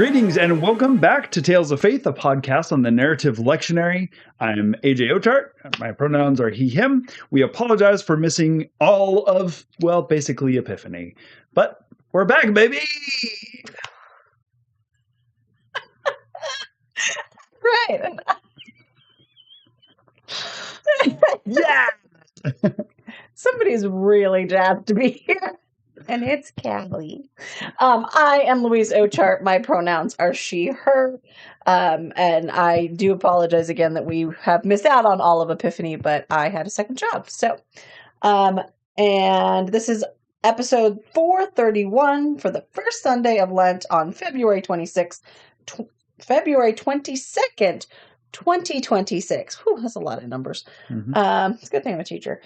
Greetings and welcome back to Tales of Faith, a podcast on the narrative lectionary. I'm AJ Ochart. My pronouns are he, him. We apologize for missing all of, well, basically Epiphany. But we're back, baby! Right. Yeah! Somebody's really jazzed to be here. And it's Callie. I am Louise Ochart. My pronouns are she, her. And I do apologize again that we have missed out on all of Epiphany, but I had a second job. So, and this is episode 431 for the first Sunday of Lent on February 22nd, 2026. Whew, that's a lot of numbers. Mm-hmm. It's a good thing I'm a teacher.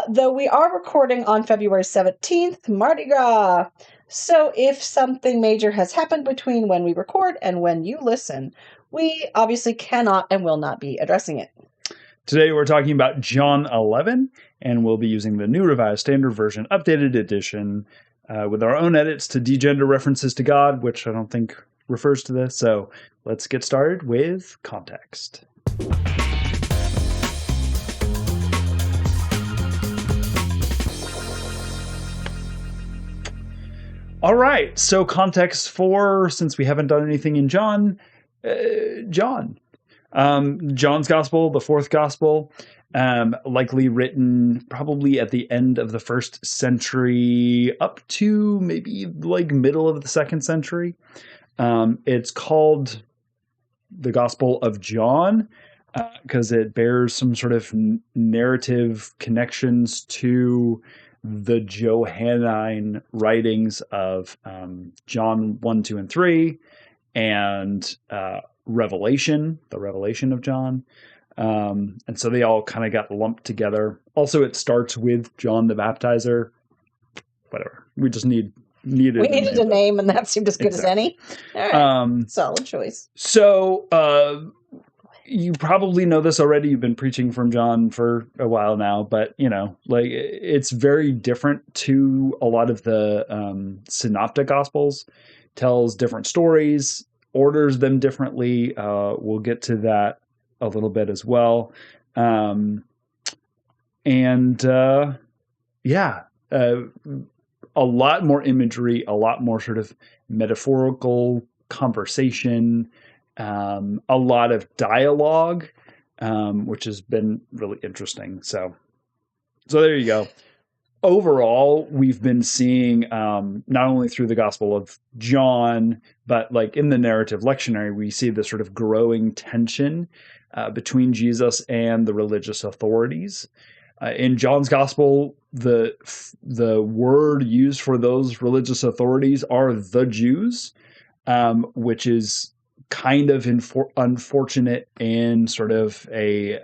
Though we are recording on February 17th, Mardi Gras. So if something major has happened between when we record and when you listen, we obviously cannot and will not be addressing it. Today we're talking about John 11, and we'll be using the New Revised Standard Version Updated Edition with our own edits to degender references to God, which I don't think refers to this. So let's get started with context. All right, so context for, since we haven't done anything in John. John's Gospel, the fourth Gospel, likely written probably at the end of the first century up to maybe like middle of the second century. It's called the Gospel of John because it bears some sort of narrative connections to the Johannine writings of John 1, 2, and 3, and Revelation, the Revelation of John. And so they all kind of got lumped together. Also, it starts with John the Baptizer. Whatever. We just needed a name, and that seemed as good as any. All right. Solid choice. So you probably know this already. You've been preaching from John for a while now, but like it's very different to a lot of the synoptic gospels. Tells different stories, orders them differently. We'll get to that a little bit as well. A lot more imagery, a lot more sort of metaphorical conversation, a lot of dialogue, which has been really interesting. So there you go. Overall, we've been seeing not only through the Gospel of John, but like in the narrative lectionary, we see this sort of growing tension between Jesus and the religious authorities. In John's Gospel, the word used for those religious authorities are the Jews, which is kind of unfortunate in sort of through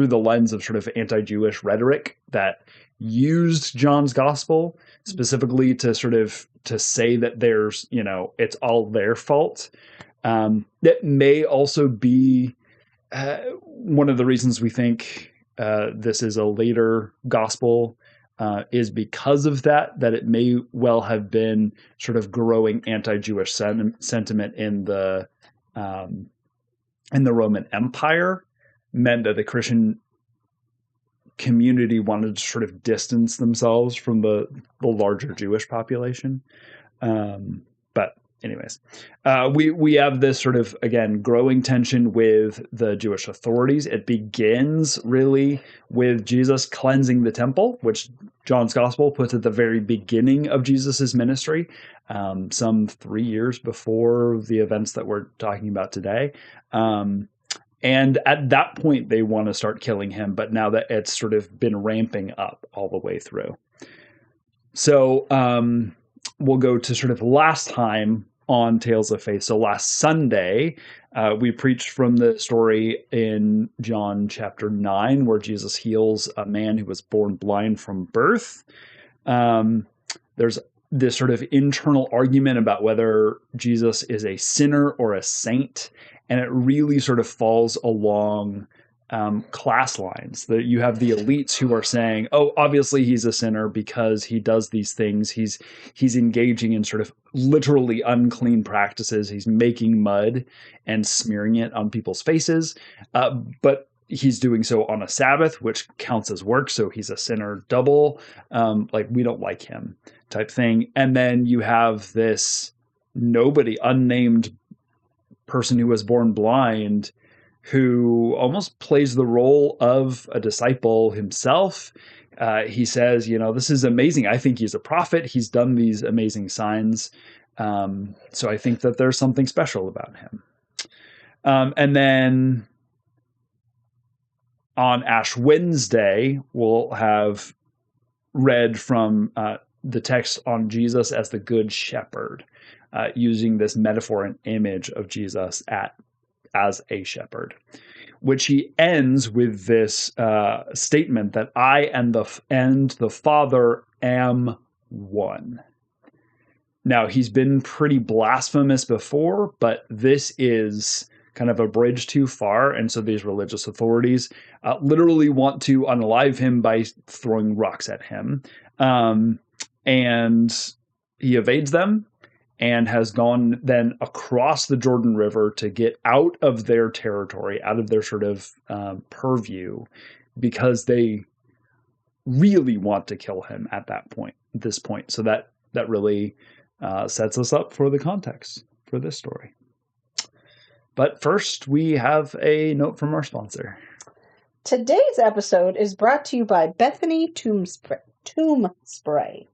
the lens of sort of anti-Jewish rhetoric that used John's Gospel specifically to say that there's, it's all their fault. That may also be one of the reasons we think this is a later gospel is because of that it may well have been sort of growing anti-Jewish sentiment in the Roman Empire, meant that the Christian community wanted to sort of distance themselves from the larger Jewish population. But anyways, we have this sort of, again, growing tension with the Jewish authorities. It begins really with Jesus cleansing the temple, which John's Gospel puts at the very beginning of Jesus's ministry, some 3 years before the events that we're talking about today. And at that point, they want to start killing him, but now that it's sort of been ramping up all the way through. So we'll go to sort of last time on Tales of Faith. So last Sunday, we preached from the story in John chapter 9, where Jesus heals a man who was born blind from birth. There's this sort of internal argument about whether Jesus is a sinner or a saint. And it really sort of falls along class lines. That you have the elites who are saying, "Oh, obviously he's a sinner because he does these things. He's engaging in sort of literally unclean practices. He's making mud and smearing it on people's faces, but." He's doing so on a Sabbath, which counts as work, so he's a sinner double. Like, we don't like him, type thing. And then you have this nobody, unnamed person who was born blind, who almost plays the role of a disciple himself. He says, this is amazing. I think he's a prophet. He's done these amazing signs. So I think that there's something special about him. And then on Ash Wednesday, we'll have read from the text on Jesus as the Good Shepherd, using this metaphor and image of Jesus as a shepherd, which he ends with this statement that I and the Father am one. Now, he's been pretty blasphemous before, but this is kind of a bridge too far, and so these religious authorities literally want to unalive him by throwing rocks at him. And he evades them and has gone then across the Jordan River to get out of their territory, out of their sort of purview, because they really want to kill him at this point. So that really sets us up for the context for this story. But first, we have a note from our sponsor. Today's episode is brought to you by Bethany Tomb Spray.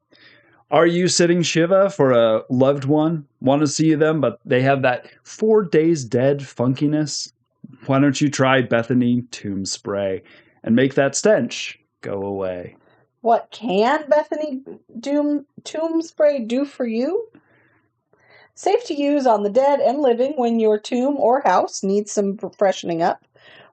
Are you sitting Shiva for a loved one? Want to see them, but they have that 4 days dead funkiness? Why don't you try Bethany Tomb Spray and make that stench go away? What can Bethany Tomb Spray do for you? Safe to use on the dead and living when your tomb or house needs some freshening up.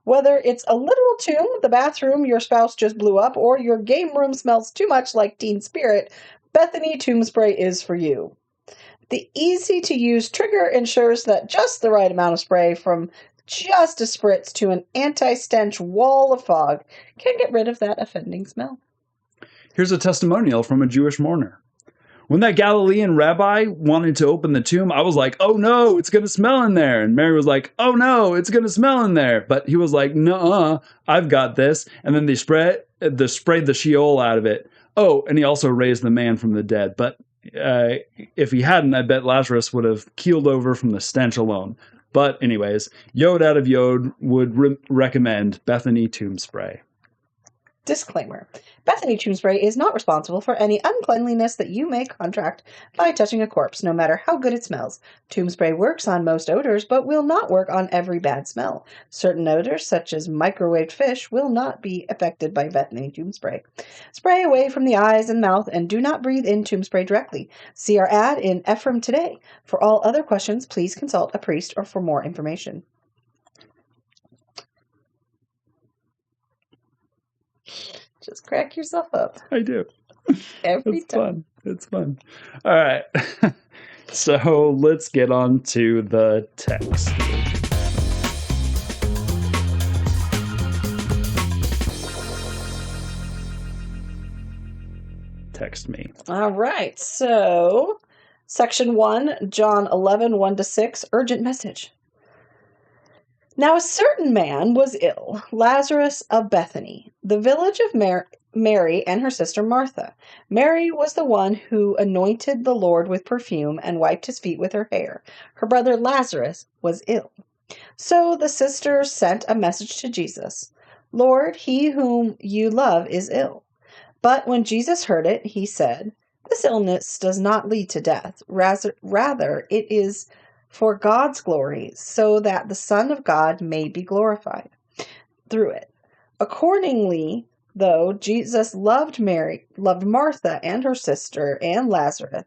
Whether it's a literal tomb, the bathroom your spouse just blew up, or your game room smells too much like Teen Spirit, Bethany Tomb Spray is for you. The easy-to-use trigger ensures that just the right amount of spray, from just a spritz to an anti-stench wall of fog, can get rid of that offending smell. Here's a testimonial from a Jewish mourner. When that Galilean rabbi wanted to open the tomb, I was like, oh no, it's going to smell in there. And Mary was like, oh no, it's going to smell in there. But he was like, nuh-uh, I've got this. And then they sprayed the Sheol out of it. Oh, and he also raised the man from the dead. But if he hadn't, I bet Lazarus would have keeled over from the stench alone. But anyways, Yod out of Yod would recommend Bethany Tomb Spray. Disclaimer. Bethany Tomb Spray is not responsible for any uncleanliness that you may contract by touching a corpse, no matter how good it smells. Tomb Spray works on most odors, but will not work on every bad smell. Certain odors, such as microwaved fish, will not be affected by Bethany Tomb Spray. Spray away from the eyes and mouth, and do not breathe in Tomb Spray directly. See our ad in Ephraim today. For all other questions, please consult a priest or for more information. Just crack yourself up. I do. Every it's time. Fun. It's fun. All right. So let's get on to the text. Text me. All right. So, section 1, John 11, 1-6, urgent message. Now a certain man was ill, Lazarus of Bethany, the village of Mary and her sister Martha. Mary was the one who anointed the Lord with perfume and wiped his feet with her hair. Her brother Lazarus was ill. So the sisters sent a message to Jesus, Lord, he whom you love is ill. But when Jesus heard it, he said, this illness does not lead to death. Rather, it is for God's glory, so that the Son of God may be glorified through it. Accordingly, though Jesus loved Martha and her sister and Lazarus,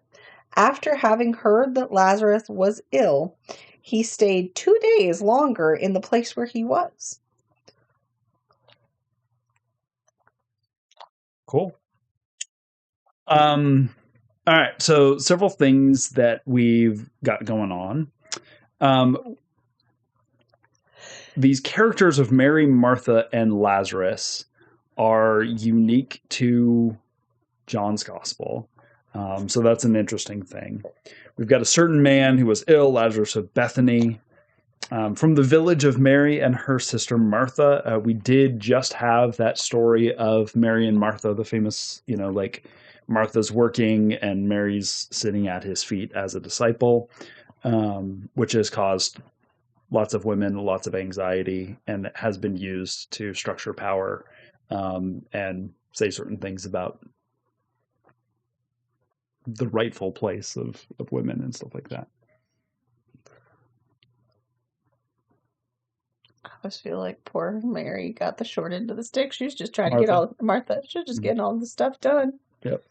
after having heard that Lazarus was ill, he stayed 2 days longer in the place where he was. Cool. All right, so several things that we've got going on. these characters of Mary, Martha, and Lazarus are unique to John's gospel. So that's an interesting thing. We've got a certain man who was ill, Lazarus of Bethany. From the village of Mary and her sister Martha, we did just have that story of Mary and Martha, the famous, like Martha's working and Mary's sitting at his feet as a disciple, which has caused lots of women lots of anxiety and has been used to structure power and say certain things about the rightful place of women and stuff like that. I always feel like poor Mary got the short end of the stick. She was just trying to get all Martha. She was just getting all the stuff done. Yep.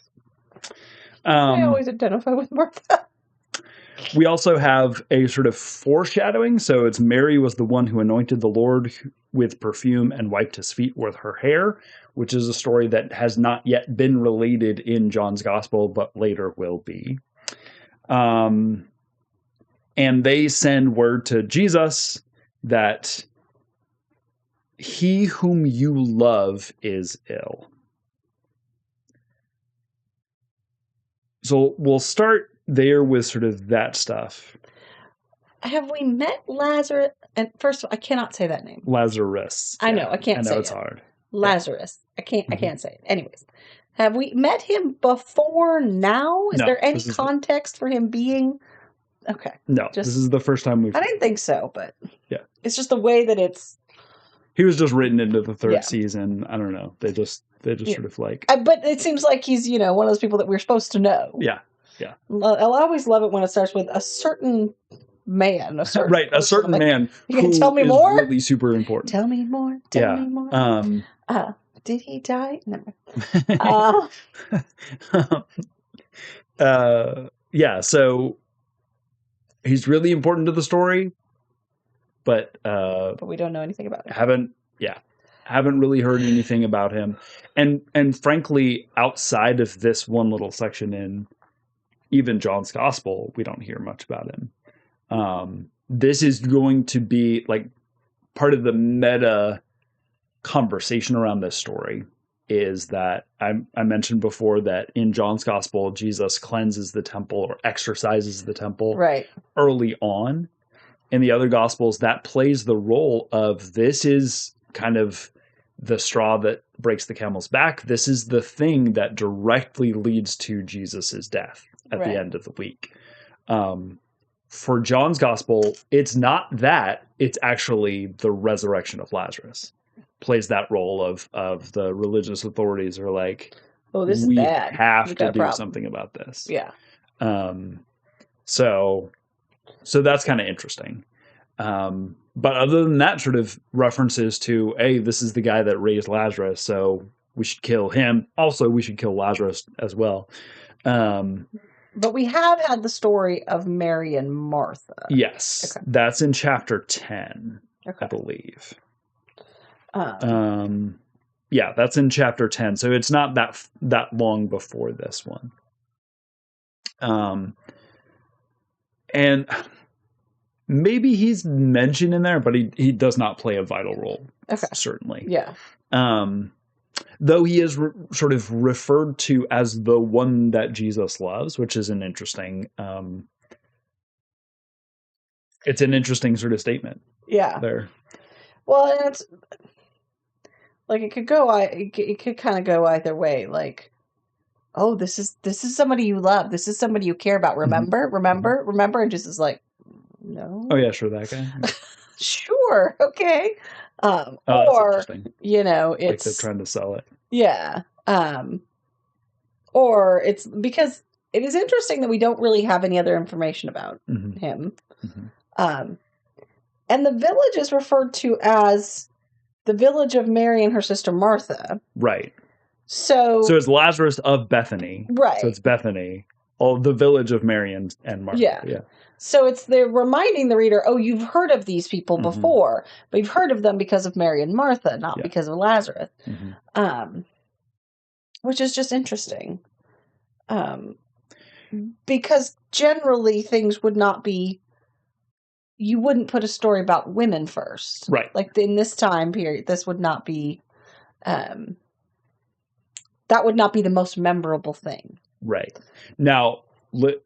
I always identify with Martha. We also have a sort of foreshadowing. So it's Mary was the one who anointed the Lord with perfume and wiped his feet with her hair, which is a story that has not yet been related in John's gospel, but later will be. And they send word to Jesus that he whom you love is ill. So we'll start there with sort of that stuff. Have we met Lazarus? And first of all, I cannot say that name. Lazarus. I know, I can't say it. I know it's hard. Lazarus. Yeah. I can't say it. Anyways, have we met him before now? Is there any context for him being... Okay. No, this is the first time we've... I didn't think so, but... Yeah. It's just the way that it's... He was just written into the third season. I don't know. They just sort of like... But it seems like he's, one of those people that we're supposed to know. Yeah. Yeah. I'll always love it when it starts with a certain man. A certain right, a certain man. You can tell me more? Really super important. Tell me more. Tell me more. Did he die? No. Yeah, so he's really important to the story, but we don't know anything about him. Haven't really heard anything about him. And frankly, outside of this one little section in even John's gospel, we don't hear much about him. This is going to be like part of the meta conversation around this story is that I mentioned before that in John's gospel, Jesus cleanses the temple or exorcises the temple early on. In the other gospels, that plays the role of this is kind of the straw that breaks the camel's back. This is the thing that directly leads to Jesus's death at the end of the week. For John's gospel, it's not that, it's actually the resurrection of Lazarus. Plays that role of the religious authorities are like, oh, this we is bad. have to do something about this. Yeah. So that's kind of interesting. But other than that, sort of references to, hey, this is the guy that raised Lazarus, so we should kill him. Also, we should kill Lazarus as well. But we have had the story of Mary and Martha. Yes. Okay. That's in chapter 10, I believe. Yeah, that's in chapter 10. So it's not that long before this one. And maybe he's mentioned in there, but he does not play a vital role. Okay. Certainly. Yeah. Though he is sort of referred to as the one that Jesus loves, which is an interesting, it's an interesting sort of statement. Yeah. There. Well, it's like it could kind of go either way. Like, oh, this is somebody you love. This is somebody you care about. Remember, and just is like, no. Oh yeah, sure, that guy. Sure, okay. Or it's like they're trying to sell it. Yeah. Or it's because it is interesting that we don't really have any other information about him. Mm-hmm. And the village is referred to as the village of Mary and her sister Martha. Right. So it's Lazarus of Bethany. Right. So it's Bethany. The village of Mary and Martha. Yeah. So they're reminding the reader, oh, you've heard of these people before, but you've heard of them because of Mary and Martha, not because of Lazarus. Mm-hmm. Which is just interesting. Because generally things would not be you wouldn't put a story about women first. Right. Like in this time period, this would not be, that would not be the most memorable thing. Right. Now, let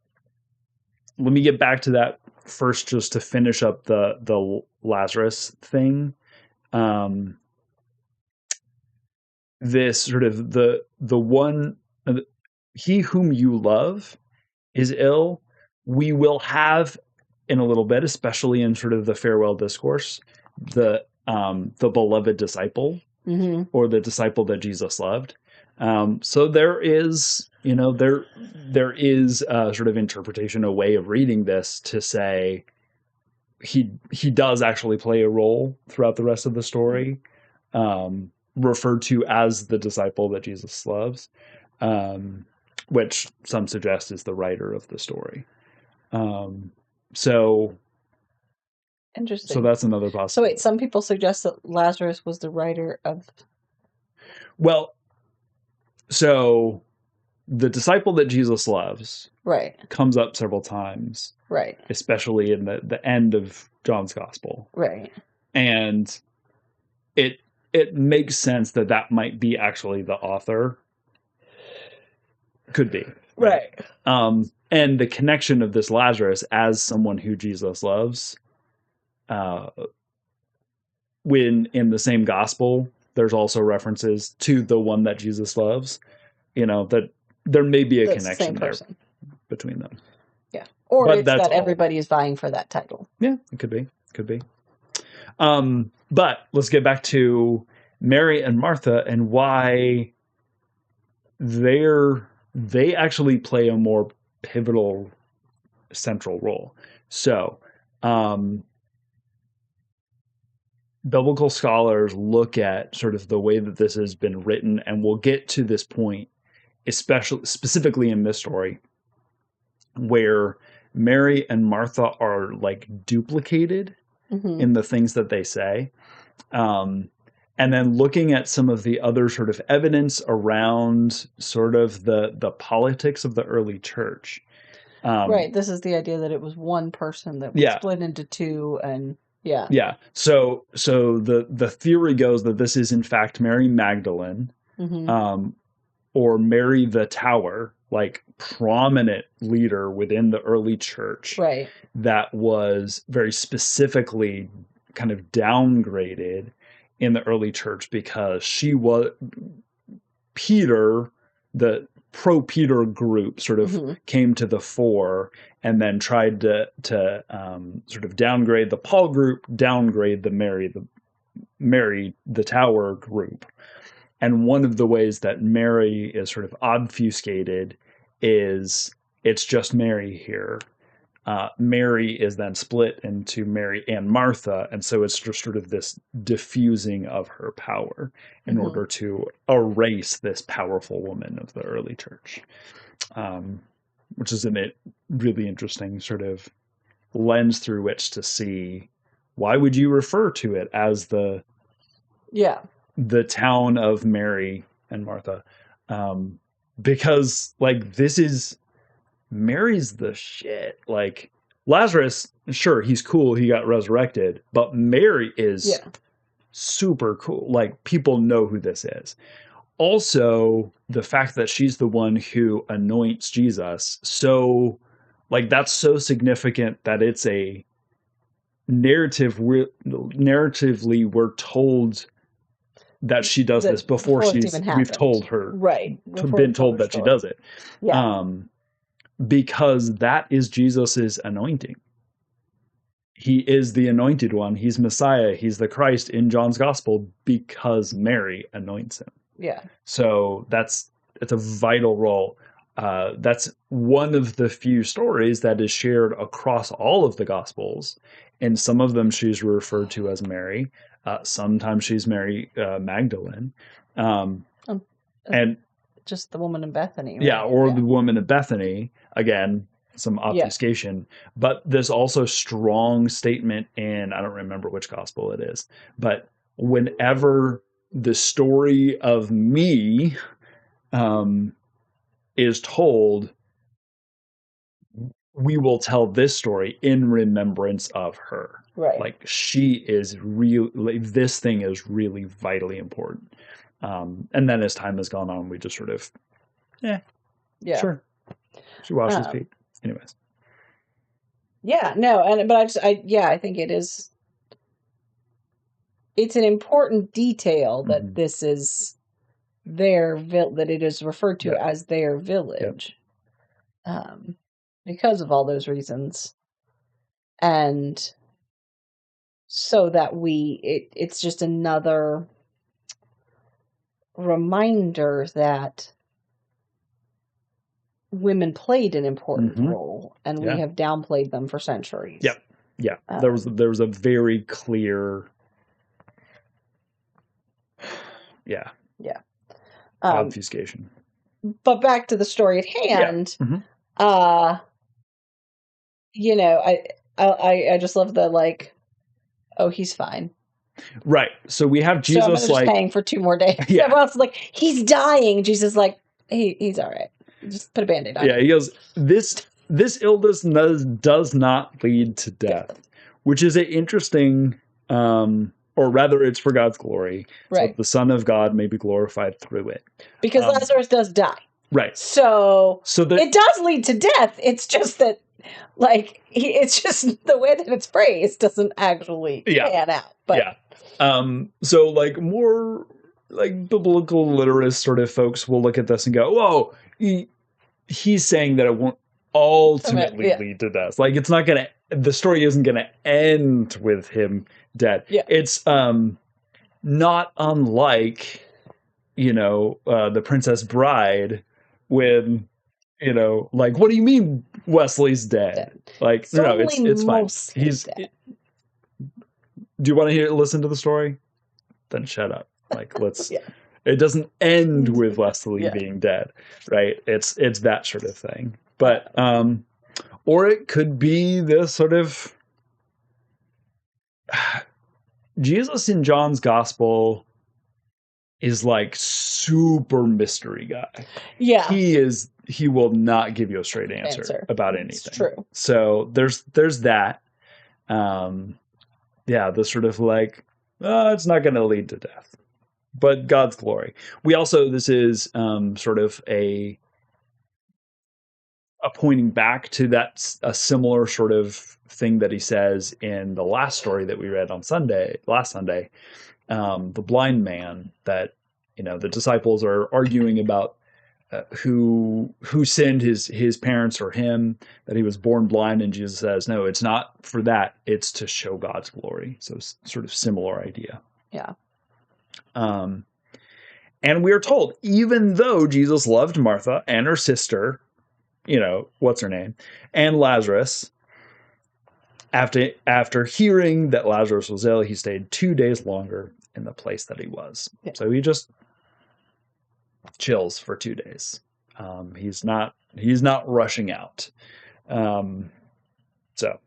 me get back to that first, just to finish up the Lazarus thing. This sort of the one, he whom you love is ill. We will have in a little bit, especially in sort of the farewell discourse, the beloved disciple, or the disciple that Jesus loved. So there is, there is a sort of interpretation, a way of reading this to say he does actually play a role throughout the rest of the story, referred to as the disciple that Jesus loves, which some suggest is the writer of the story. So interesting. So that's another possibility. So wait, some people suggest that Lazarus was the writer of. Well, so the disciple that Jesus loves, right, comes up several times, right, especially in the end of John's gospel, right, and it makes sense that might be actually the author. Could be. right. And the connection of this Lazarus as someone who Jesus loves, when in the same gospel, there's also references to the one that Jesus loves, that there may be a connection there between them. Yeah. Or but it's that everybody is vying for that title. Yeah, it could be. But let's get back to Mary and Martha and why they actually play a more pivotal central role. So, biblical scholars look at sort of the way that this has been written, and we'll get to this point, specifically in this story, where Mary and Martha are like duplicated in the things that they say. And then looking at some of the other sort of evidence around sort of the politics of the early church. Right. This is the idea that it was one person that was split into two, and yeah. So the theory goes that this is in fact Mary Magdalene, or Mary the Tower, like prominent leader within the early church, right, that was very specifically kind of downgraded in the early church because she was Peter, the pro-Peter group sort of came to the fore and then tried to sort of downgrade the Paul group, downgrade the Mary the Tower group. And one of the ways that Mary is sort of obfuscated is it's just Mary here. Mary is then split into Mary and Martha, and so it's just sort of this diffusing of her power in order to erase this powerful woman of the early church, which is a really interesting sort of lens through which to see why would you refer to it as the town of Mary and Martha, because like this is. Mary's the shit. Like Lazarus, sure, he's cool. He got resurrected, but Mary is super cool. Like people know who this is. Also, the fact that she's the one who anoints Jesus. So like that's so significant that it's a narratively we're told that she does this before we've told her. Right. Been told that she does it. Yeah. Because that is Jesus's anointing. He is the anointed one. He's Messiah. He's the Christ in John's gospel because Mary anoints him. Yeah. So it's a vital role. That's one of the few stories that is shared across all of the gospels. In some of them, she's referred to as Mary. Sometimes she's Mary Magdalene. And just the woman in Bethany. Right? Yeah, or the woman in Bethany. Again, some obfuscation. But there's also strong statement in, I don't remember which gospel it is, but whenever the story of me is told, we will tell this story in remembrance of her. Right. Like, she is real. Like, this thing is really vitally important. And then as time has gone on, we just sort of, yeah. Sure. She washes feet. Anyways. Yeah, no, I think it is. It's an important detail that this is that it is referred to as their village, because of all those reasons, and so that it's just another reminder that women played an important role, and we have downplayed them for centuries. Yep. Yeah. There was a very clear obfuscation. But back to the story at hand. You know, I just love the, like, oh, he's fine. Right. So we have Jesus, so I'm just paying for 2 more days. Yeah. Everyone else is like, he's dying. Jesus is like, he's all right. Just put a Band-Aid on. Yeah, he goes, this illness does not lead to death, which is an interesting, or rather, it's for God's glory. Right. So the Son of God may be glorified through it. Because Lazarus does die. Right. So it does lead to death. It's just that, like, it's just the way that it's phrased doesn't actually pan out. But so, like, more like biblical literist sort of folks will look at this and go, whoa, he's saying that it won't ultimately lead to death. Like, it's not going to, the story isn't going to end with him dead. Yeah. It's not unlike, the Princess Bride when, like, what do you mean Wesley's dead? Like, it's no, it's fine. He's dead. Do you want to listen to the story? Then shut up. Like, let's. It doesn't end with Wesley being dead, right? It's that sort of thing. But or it could be this sort of Jesus in John's gospel is like super mystery guy. Yeah, he will not give you a straight answer about anything. It's true. So there's that. The sort of like, it's not going to lead to death, but God's glory. We also, this is sort of a pointing back to a similar sort of thing that he says in the last story that we read on last Sunday, the blind man, that, the disciples are arguing about who sinned, his parents or him, that he was born blind. And Jesus says, no, it's not for that. It's to show God's glory. So sort of similar idea. Yeah. And we are told, even though Jesus loved Martha and her sister, what's her name, and Lazarus, after hearing that Lazarus was ill, he stayed 2 days longer in the place that he was. Yeah. So he just chills for 2 days. He's not rushing out. So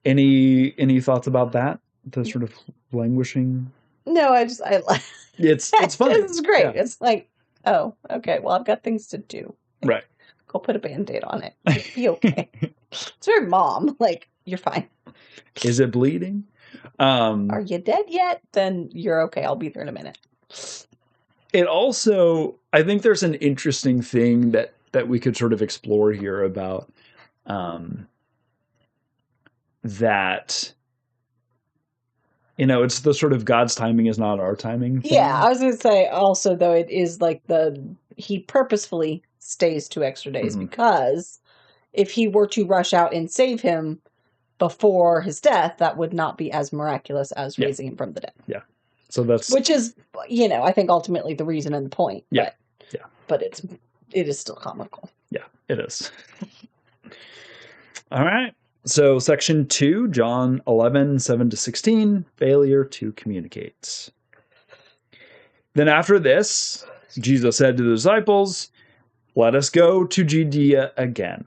any thoughts about that? The sort of languishing? No, I it's fun. This is great. Yeah. It's like, oh, okay, well, I've got things to do. Right. Go put a Band-Aid on it. Be okay. It's very mom. Like, you're fine. Is it bleeding? Are you dead yet? Then you're okay. I'll be there in a minute. It also, I think there's an interesting thing that we could sort of explore here about that, it's the sort of God's timing is not our timing thing. Yeah, I was going to say also, though, it is like he purposefully stays 2 extra days, because if he were to rush out and save him before his death, that would not be as miraculous as raising him from the dead. Yeah. So which is, I think ultimately the reason and the point. Yeah. But it is still comical. Yeah, it is. All right. So section 2, John 11:7-16, failure to communicate. Then after this, Jesus said to the disciples, "Let us go to Judea again."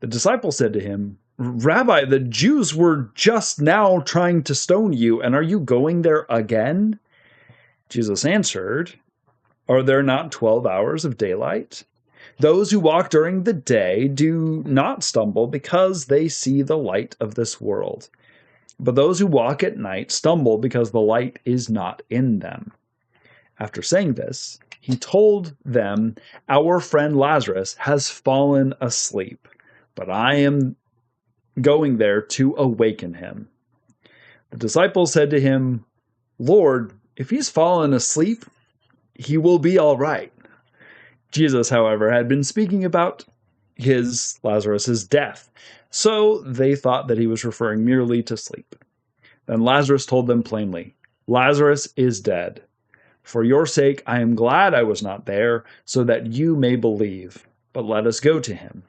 The disciples said to him, "Rabbi, the Jews were just now trying to stone you, and are you going there again?" Jesus answered, "Are there not 12 hours of daylight? Those who walk during the day do not stumble because they see the light of this world. But those who walk at night stumble because the light is not in them. After saying this, he told them, "Our friend Lazarus has fallen asleep, but I am going there to awaken him." The disciples said to him, "Lord, if he's fallen asleep, he will be all right." Jesus, however, had been speaking about Lazarus's death, so they thought that he was referring merely to sleep. Then Lazarus told them plainly, "Lazarus is dead. For your sake, I am glad I was not there, so that you may believe. But let us go to him."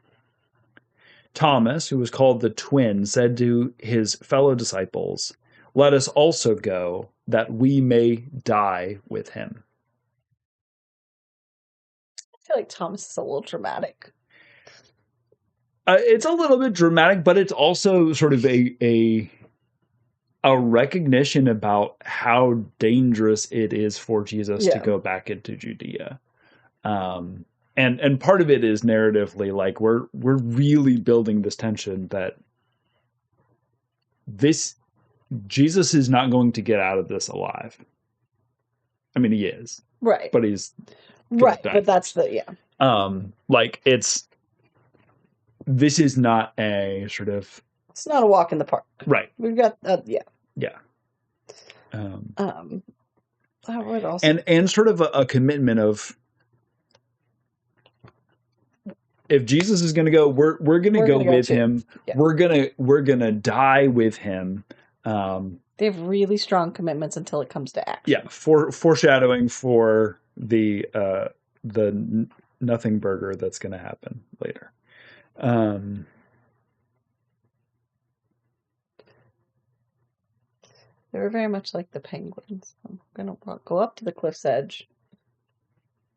Thomas, who was called the Twin, said to his fellow disciples, "Let us also go, that we may die with him." I feel like Thomas is a little dramatic. It's a little bit dramatic, but it's also sort of a recognition about how dangerous it is for Jesus to go back into Judea. And part of it is narratively, like we're really building this tension that Jesus is not going to get out of this alive. I mean, he is, right? But he's right. But that's like this is not a sort of. It's not a walk in the park, right? We've got yeah. I would also and sort of a commitment of, if Jesus is going to go, we're going to go with him. Yeah. We're gonna die with him. They have really strong commitments until it comes to action. Yeah, foreshadowing for the nothing burger that's going to happen later. They were very much like the penguins. I'm going to go up to the cliff's edge,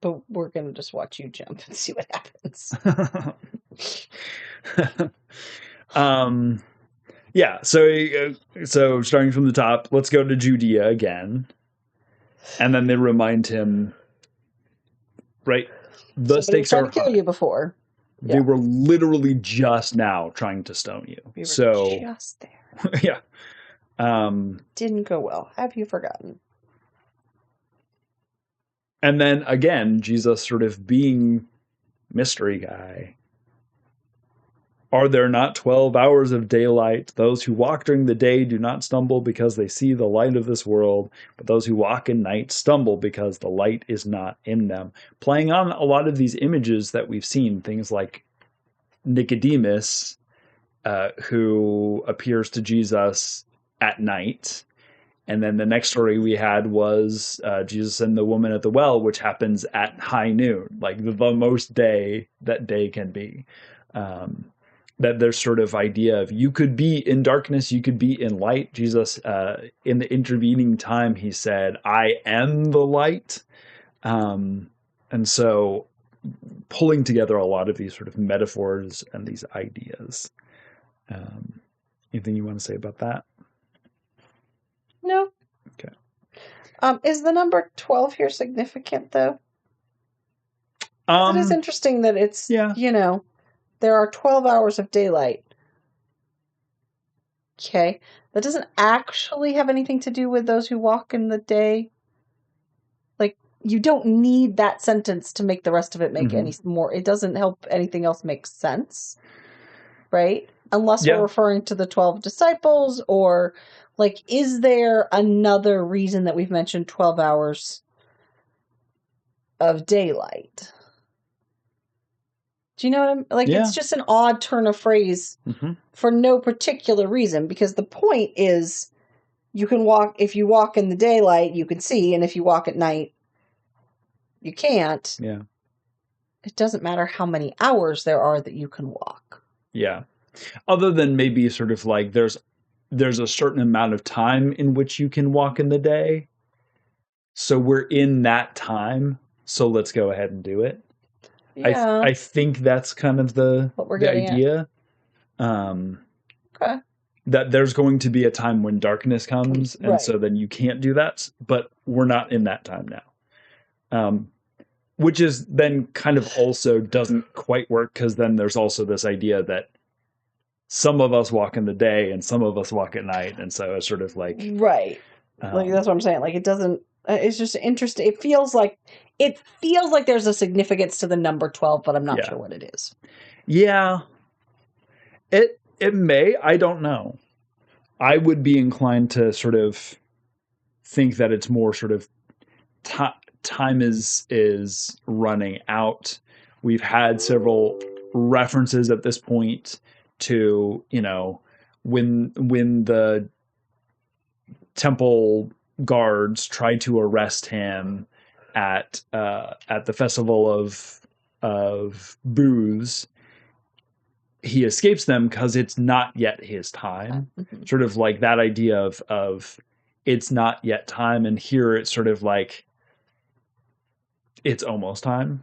but we're going to just watch you jump and see what happens. Yeah, so starting from the top, let's go to Judea again. And then they remind him, right, the stakes are high. Kill you before. They were literally just now trying to stone you. We were just there. Yeah. Didn't go well. Have you forgotten? And then again, Jesus sort of being mystery guy. Are there not 12 hours of daylight? Those who walk during the day do not stumble because they see the light of this world, but those who walk in night stumble because the light is not in them. Playing on a lot of these images that we've seen, things like Nicodemus, who appears to Jesus at night. And then the next story we had was Jesus and the woman at the well, which happens at high noon, like the most day that day can be. That there's sort of idea of you could be in darkness, you could be in light. Jesus, in the intervening time, he said, "I am the light." And so pulling together a lot of these sort of metaphors and these ideas. Anything you want to say about that? No. Okay. Is the number 12 here significant, though? It is interesting that it's, there are 12 hours of daylight. Okay. That doesn't actually have anything to do with those who walk in the day. Like, you don't need that sentence to make the rest of it make any more. It doesn't help anything else make sense. Right? Unless we're referring to the 12 disciples, or like, is there another reason that we've mentioned 12 hours of daylight? Do you know what I'm like? It's just an odd turn of phrase for no particular reason, because the point is you can walk, if you walk in the daylight, you can see, and if you walk at night, you can't. Yeah. It doesn't matter how many hours there are that you can walk. Yeah. Other than maybe sort of like there's a certain amount of time in which you can walk in the day. So we're in that time. So let's go ahead and do it. Yeah. I think that's kind of the idea. Okay. That there's going to be a time when darkness comes, and so then you can't do that. But we're not in that time now. which is then kind of also doesn't quite work, because then there's also this idea that some of us walk in the day and some of us walk at night, and so it's sort of like Right. Like that's what I'm saying. Like it doesn't. It's just interesting. It feels like there's a significance to the number 12, but I'm not Yeah. sure what it is. Yeah, it may. I don't know. I would be inclined to sort of think that it's more sort of time is running out. We've had several references at this point to, you know, when the temple guards tried to arrest him at the festival of booths, he escapes them because it's not yet his time. Mm-hmm. Sort of like that idea of it's not yet time, and here it's sort of like it's almost time.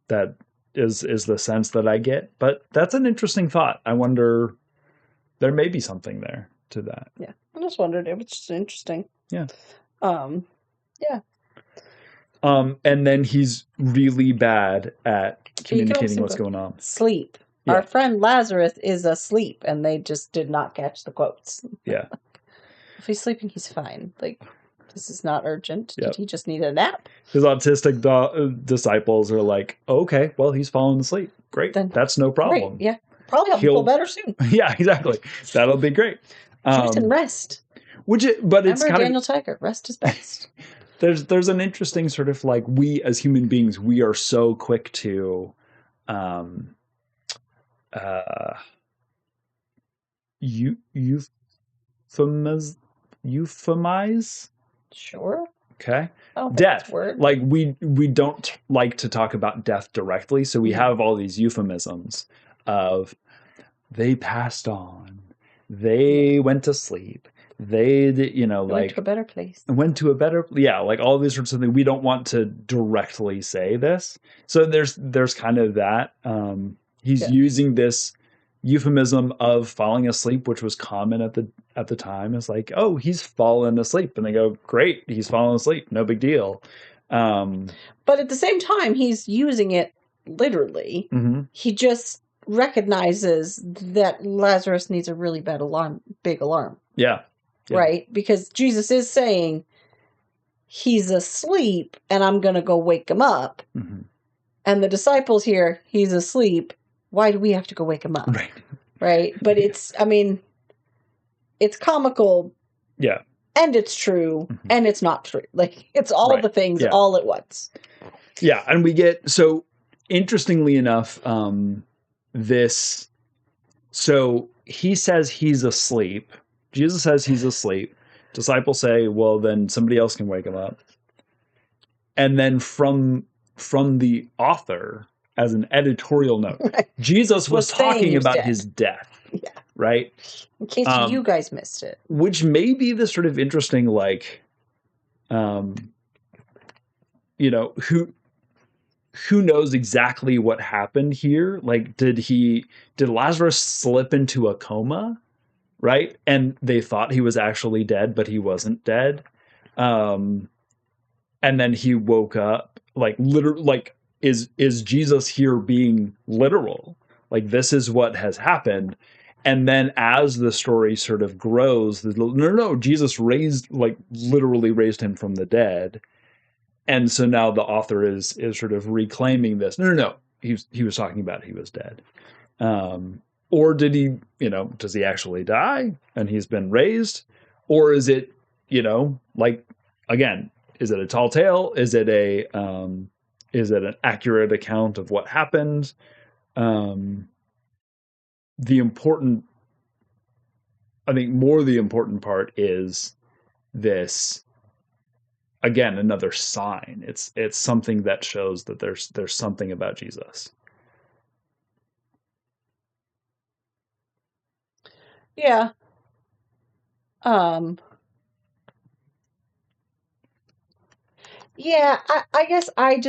That is the sense that I get. But that's an interesting thought. I wonder, there may be something there to that. Yeah, I just wondered. It was just interesting. Yeah. Yeah. And then he's really bad at communicating what's going on. Sleep. Yeah. Our friend Lazarus is asleep, and they just did not catch the quotes. Yeah. If he's sleeping, he's fine. Like, this is not urgent. Yep. Did he just need a nap? His autistic disciples are like, okay, well, he's falling asleep. Great. Then, that's no problem. Great. Yeah. Probably help him feel better soon. Yeah, exactly. That'll be great. And rest. But it's kind Daniel Tiger, rest is best. There's an interesting sort of like, we as human beings, we are so quick to euphemize. Sure. Okay. Oh, death. Like we don't like to talk about death directly, so we have all these euphemisms of they passed on, they went to sleep, they went to a better place, like all these sorts of things. We don't want to directly say this, so there's kind of that. He's using this euphemism of falling asleep, which was common at the time. It's like, oh, he's fallen asleep, and they go, great, he's fallen asleep, no big deal. But at the same time, he's using it literally. Mm-hmm. He just recognizes that Lazarus needs a really big alarm. Yeah. Right? Because Jesus is saying he's asleep and I'm going to go wake him up. Mm-hmm. And the disciples hear he's asleep. Why do we have to go wake him up? Right. Right? But it's comical. Yeah. And it's true. Mm-hmm. And it's not true. Like, it's all the things all at once. Yeah. And we get, so interestingly enough, so he says he's asleep. Jesus says he's asleep. Disciples say, well, then somebody else can wake him up. And then from the author, as an editorial note, Jesus was talking about his death. Yeah. Right? In case you guys missed it. Which may be the sort of interesting, like, who knows exactly what happened here? Like, did Lazarus slip into a coma? Right? And they thought he was actually dead, but he wasn't dead. And then he woke up, like, literally, like, is Jesus here being literal? Like, this is what has happened. And then as the story sort of grows, no, Jesus literally raised him from the dead. And so now the author is sort of reclaiming this. No. He was talking about he was dead. Or did he, does he actually die and he's been raised? Or is it, like, again, is it a tall tale? Is it an accurate account of what happened? The important part is this, again, another sign. It's something that shows that there's something about Jesus. Yeah. Yeah, I guess I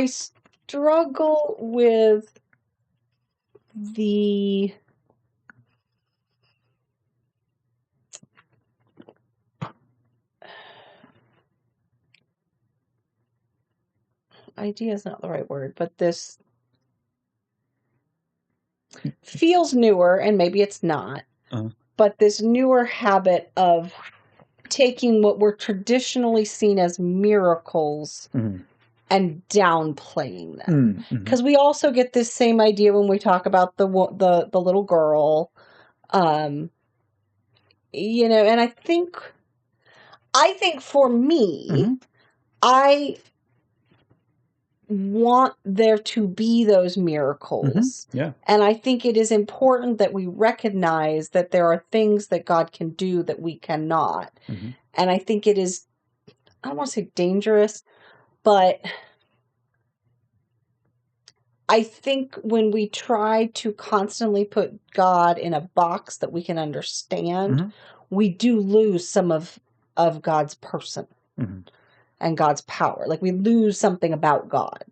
struggle with the idea is not the right word, but this feels newer, and maybe it's not, but this newer habit of taking what were traditionally seen as miracles and downplaying them. Because we also get this same idea when we talk about the little girl, you know, and I think for me, I want there to be those miracles. Yeah. And I think it is important that we recognize that there are things that God can do that we cannot. And I think it is, I don't want to say dangerous, but I think when we try to constantly put God in a box that we can understand, we do lose some of God's person and God's power. Like we lose something about God,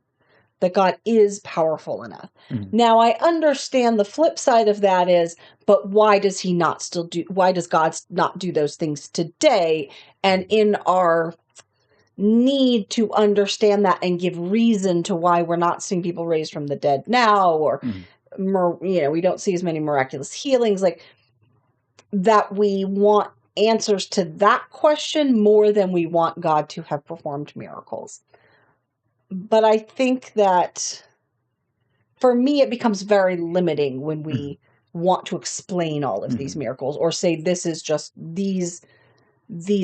that God is powerful enough. Now I understand the flip side of that is, but why does God not do those things today? And in our need to understand that and give reason to why we're not seeing people raised from the dead now, or you know, we don't see as many miraculous healings, like that, we want answers to that question more than we want God to have performed miracles. But I think that for me it becomes very limiting when we want to explain all of these miracles, or say this is just these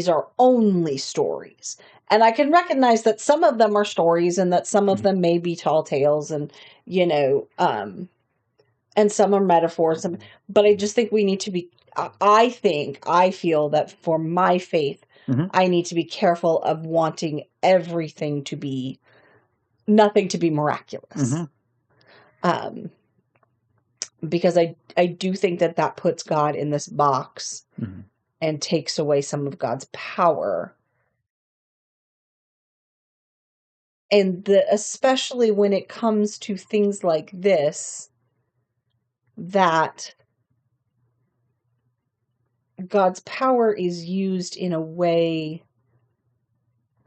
are only stories. And I can recognize that some of them are stories, and that some of them may be tall tales, and, you know, and some are metaphors. But I just think we need to be, I feel that for my faith, I need to be careful of wanting everything to be, nothing to be miraculous. Because I do think that puts God in this box and takes away some of God's power. And especially when it comes to things like this, that God's power is used in a way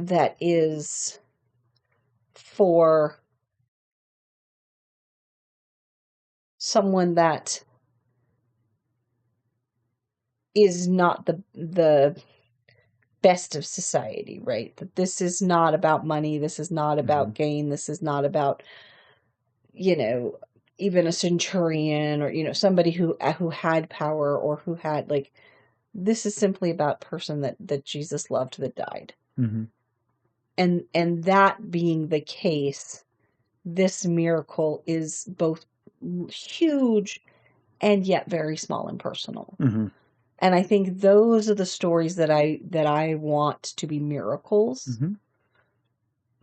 that is for someone that is not the best of society, right? That this is not about money. This is not about gain. This is not about, you know, even a centurion, or, you know, somebody who had power, or who had, like, this is simply about a person that Jesus loved, that died. And that being the case, this miracle is both huge and yet very small and personal. And I think those are the stories that I want to be miracles,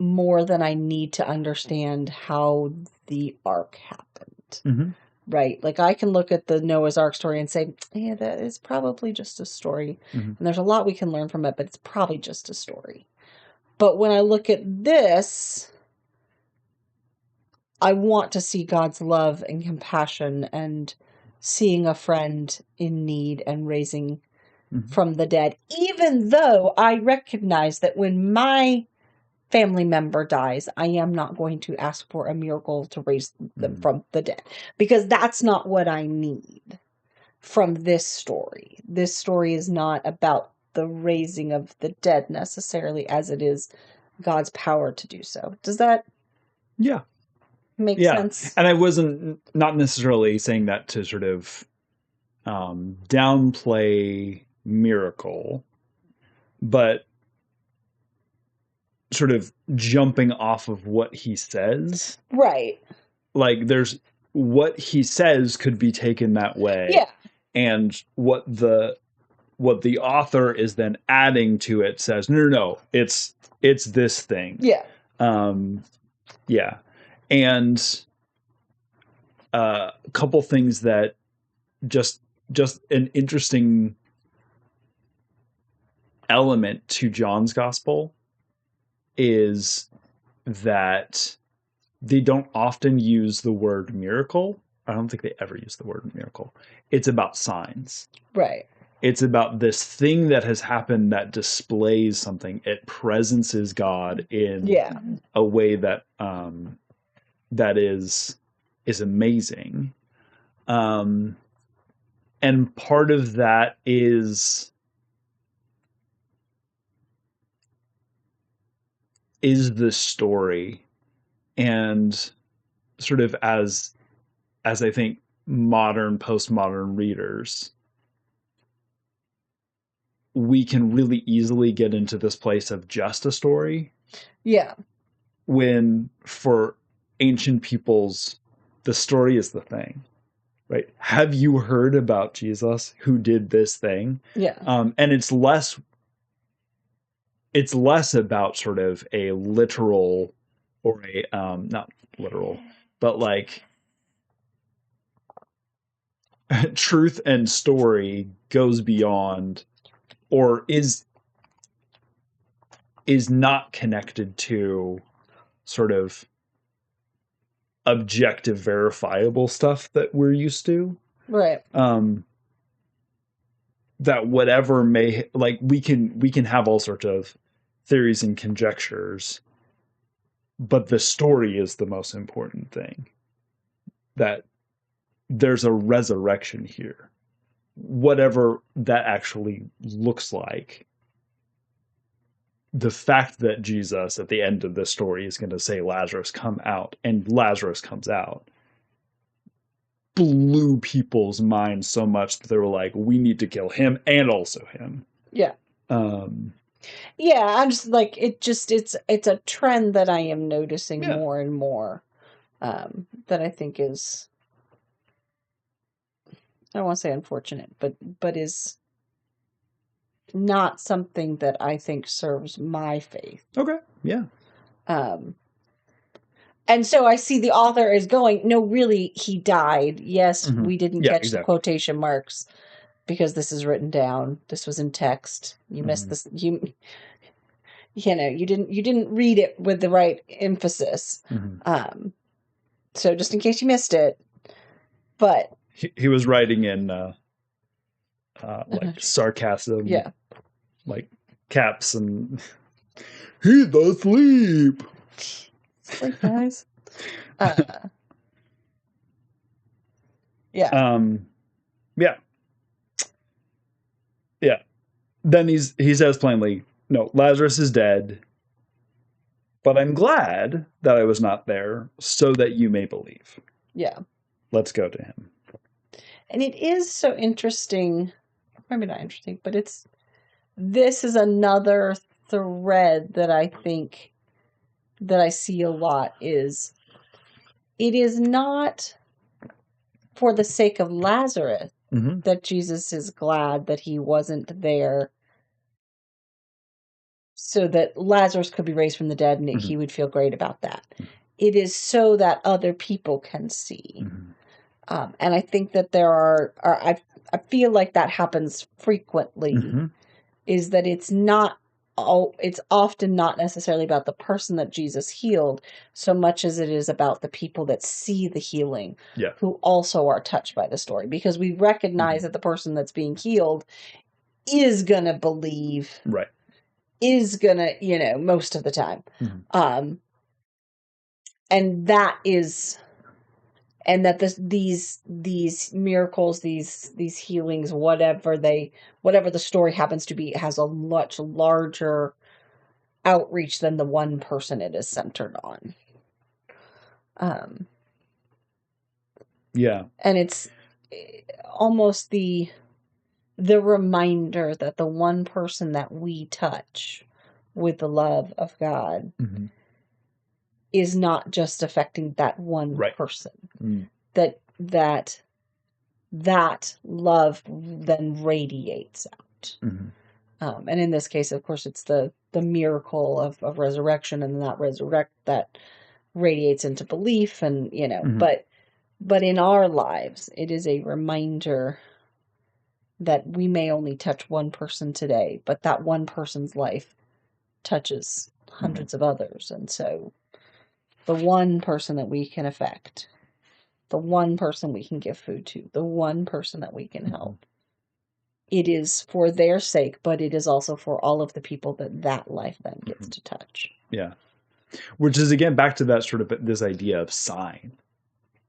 more than I need to understand how the ark happened. Right? Like, I can look at the Noah's Ark story and say, yeah, that is probably just a story. And there's a lot we can learn from it, but it's probably just a story. But when I look at this, I want to see God's love and compassion, and seeing a friend in need and raising from the dead, even though I recognize that when my family member dies, I am not going to ask for a miracle to raise them from the dead, because that's not what I need from this story. This story is not about the raising of the dead necessarily, as it is God's power to do so. Does that make sense? And I wasn't not necessarily saying that to sort of downplay miracle, but sort of jumping off of what he says. Right. Like, there's what he says could be taken that way. Yeah. And what the author is then adding to it says, no, it's this thing. Yeah. Yeah. And a couple things that just an interesting element to John's gospel is that they don't often use the word miracle. I don't think they ever use the word miracle. It's about signs. Right. It's about this thing that has happened that displays something. It presences God in Yeah. a way that that is amazing. And part of that is the story, and sort of as I think modern postmodern readers, we can really easily get into this place of just a story. Yeah. When for ancient peoples, the story is the thing, right? Have you heard about Jesus who did this thing? Yeah. And it's less about sort of a literal, or a not literal, but like truth and story goes beyond, or is not connected to sort of objective verifiable stuff that we're used to. Right. That whatever may, like, we can have all sorts of theories and conjectures, but the story is the most important thing. That there's a resurrection here, whatever that actually looks like. The fact that Jesus at the end of the story is going to say, Lazarus, come out, and Lazarus comes out, blew people's minds so much that they were like, we need to kill him and also him. Yeah. Yeah, I'm just like, it's a trend that I am noticing more and more, that I think is, I don't want to say unfortunate, but is not something that I think serves my faith. Okay. Yeah. And so I see the author is going, no, really, he died. Yes, we didn't catch the quotation marks because this is written down. This was in text. You missed this. You know, you didn't read it with the right emphasis. So just in case you missed it, but he was writing in like sarcasm, yeah, like caps, and he's asleep. Sleep, guys. Yeah. Yeah. Yeah. Then he says plainly, no, Lazarus is dead, but I'm glad that I was not there so that you may believe. Yeah. Let's go to him. And it is so interesting, maybe not interesting, but this is another thread that I think that I see a lot is, it is not for the sake of Lazarus that Jesus is glad that he wasn't there so that Lazarus could be raised from the dead and he would feel great about that. It is so that other people can see. And I think that there are I feel like that happens frequently, is that it's often not necessarily about the person that Jesus healed so much as it is about the people that see the healing, who also are touched by the story, because we recognize that the person that's being healed is going to believe, right, is going to, you know, most of the time. And that is, and that these miracles, these healings, whatever the story happens to be, has a much larger outreach than the one person it is centered on. And it's almost the reminder that the one person that we touch with the love of God is not just affecting that one person. That love then radiates out. And in this case, of course, it's the miracle of resurrection, and that radiates into belief, and, you know, but in our lives, it is a reminder that we may only touch one person today, but that one person's life touches hundreds of others. And so the one person that we can affect, the one person we can give food to, the one person that we can help, it is for their sake, but it is also for all of the people that life then gets to touch. Yeah. Which is, again, back to that sort of this idea of sign.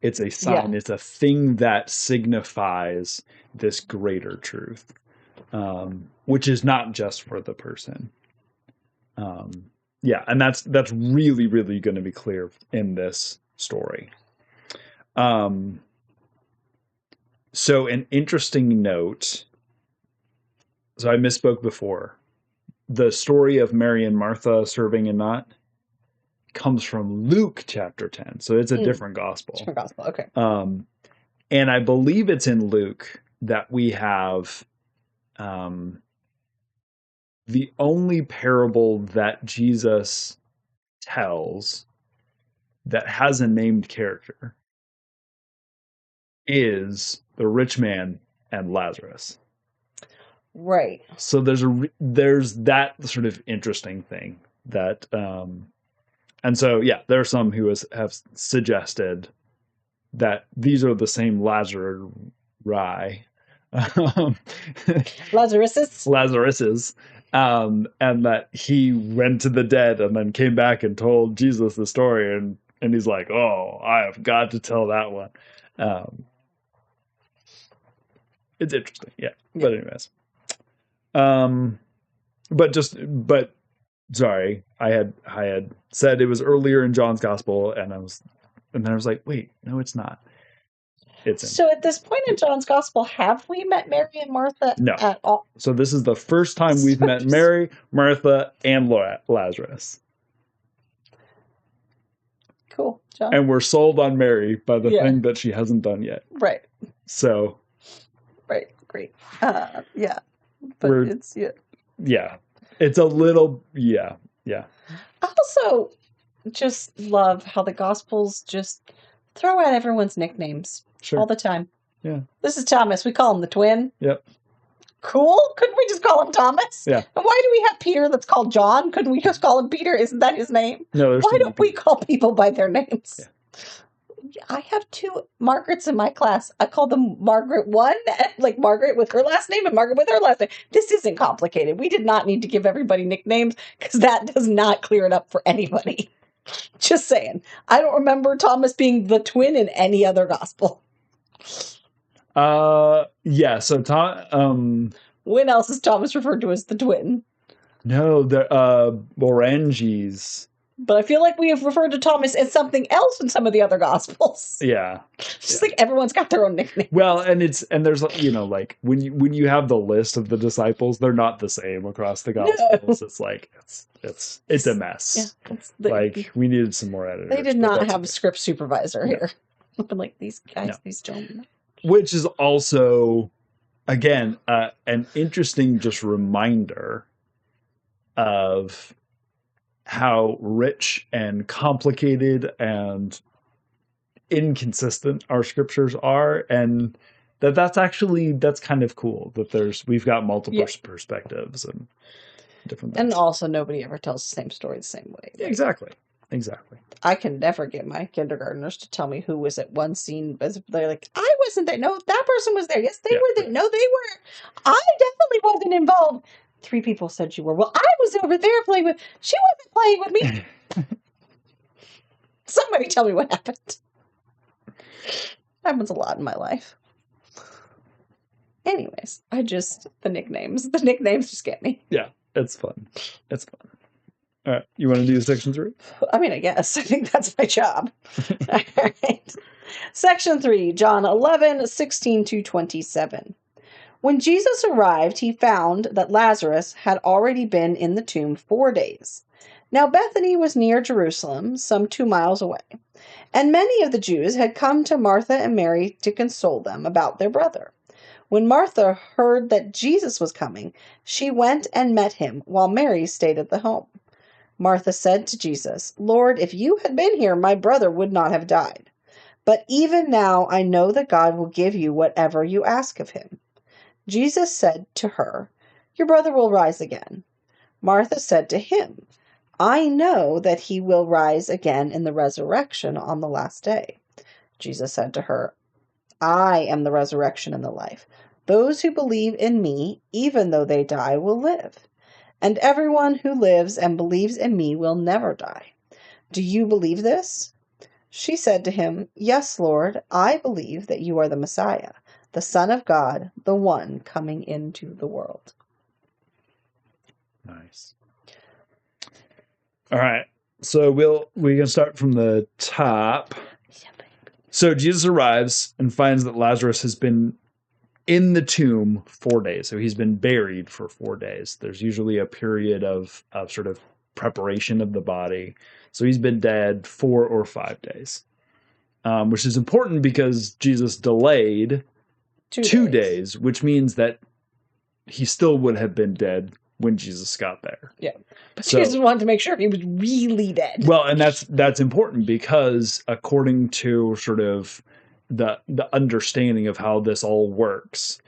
It's a sign. Yeah. It's a thing that signifies this greater truth, which is not just for the person. Yeah, and that's really, really going to be clear in this story. So an interesting note. So I misspoke before. The story of Mary and Martha serving and not comes from Luke chapter 10. So it's a different gospel. Different gospel, okay. And I believe it's in Luke that we have the only parable that Jesus tells that has a named character is the rich man and Lazarus. Right. So there's that sort of interesting thing that, and so yeah, there are some who have suggested that these are the same Lazaruses, and that he went to the dead and then came back and told Jesus the story, and he's like, oh, I have got to tell that one. It's interesting, yeah. But anyways, but sorry, I had said it was earlier in John's gospel, and then I was like, wait, no, it's not. So at this point in John's gospel, have we met Mary and Martha at all? So this is the first time we've met Mary, Martha, and Lazarus. Cool, John. And we're sold on Mary by the thing that she hasn't done yet. Right. So. Right. Great. Yeah. But it's Yeah. It's a little yeah. I also just love how the Gospels just throw out everyone's nicknames all the time. Yeah. This is Thomas. We call him the twin. Yep. Cool. Couldn't we just call him Thomas? Yeah. And why do we have Peter that's called John? Couldn't we just call him Peter? Isn't that his name? No. Why don't we call people by their names? Yeah. I have 2 Margarets in my class. I call them Margaret 1, like Margaret with her last name and Margaret with her last name. This isn't complicated. We did not need to give everybody nicknames because that does not clear it up for anybody. Just saying. I don't remember Thomas being the twin in any other gospel. Yeah. So when else is Thomas referred to as the twin? No, the Oranges. But I feel like we have referred to Thomas as something else in some of the other gospels. Yeah. Just like everyone's got their own nickname. Well, and there's like when you have the list of the disciples, they're not the same across the gospels. No. It's like it's a mess. Yeah, we needed some more editors. They did not have a script supervisor here. But like these guys, these gentlemen. Which is also, again, an interesting just reminder of how rich and complicated and inconsistent our scriptures are, and that's kind of cool that we've got multiple perspectives and different things. And also nobody ever tells the same story the same way. Exactly. I can never get my kindergartners to tell me who was at one scene. They're like, I wasn't there. No, that person was there. Yes, they were there. No, they weren't. I definitely wasn't involved. 3 people said you were. Well, I was over there playing with. She wasn't playing with me. Somebody tell me what happened. Happens a lot in my life. Anyways, the nicknames just get me. Yeah, it's fun. All right, you want to do section 3? I mean, I guess. I think that's my job. All right. Section 3, John 11:16-27. When Jesus arrived, he found that Lazarus had already been in the tomb 4 days. Now Bethany was near Jerusalem, some 2 miles away, and many of the Jews had come to Martha and Mary to console them about their brother. When Martha heard that Jesus was coming, she went and met him, while Mary stayed at the home. Martha said to Jesus, Lord, if you had been here, my brother would not have died. But even now I know that God will give you whatever you ask of him. Jesus said to her, Your brother will rise again. Martha said to him, I know that he will rise again in the resurrection on the last day. Jesus said to her, I am the resurrection and the life. Those who believe in me, even though they die, will live. And everyone who lives and believes in me will never die. Do you believe this?" She said to him, "Yes, Lord, I believe that you are the Messiah, the Son of God, the one coming into the world." Nice. All right. So we can start from the top. So Jesus arrives and finds that Lazarus has been in the tomb 4 days. So he's been buried for 4 days. There's usually a period of sort of preparation of the body. So he's been dead 4 or 5 days, which is important because Jesus delayed 2 days, which means that he still would have been dead when Jesus got there. Yeah. But Jesus wanted to make sure he was really dead. Well, and that's important because according to sort of the understanding of how this all works,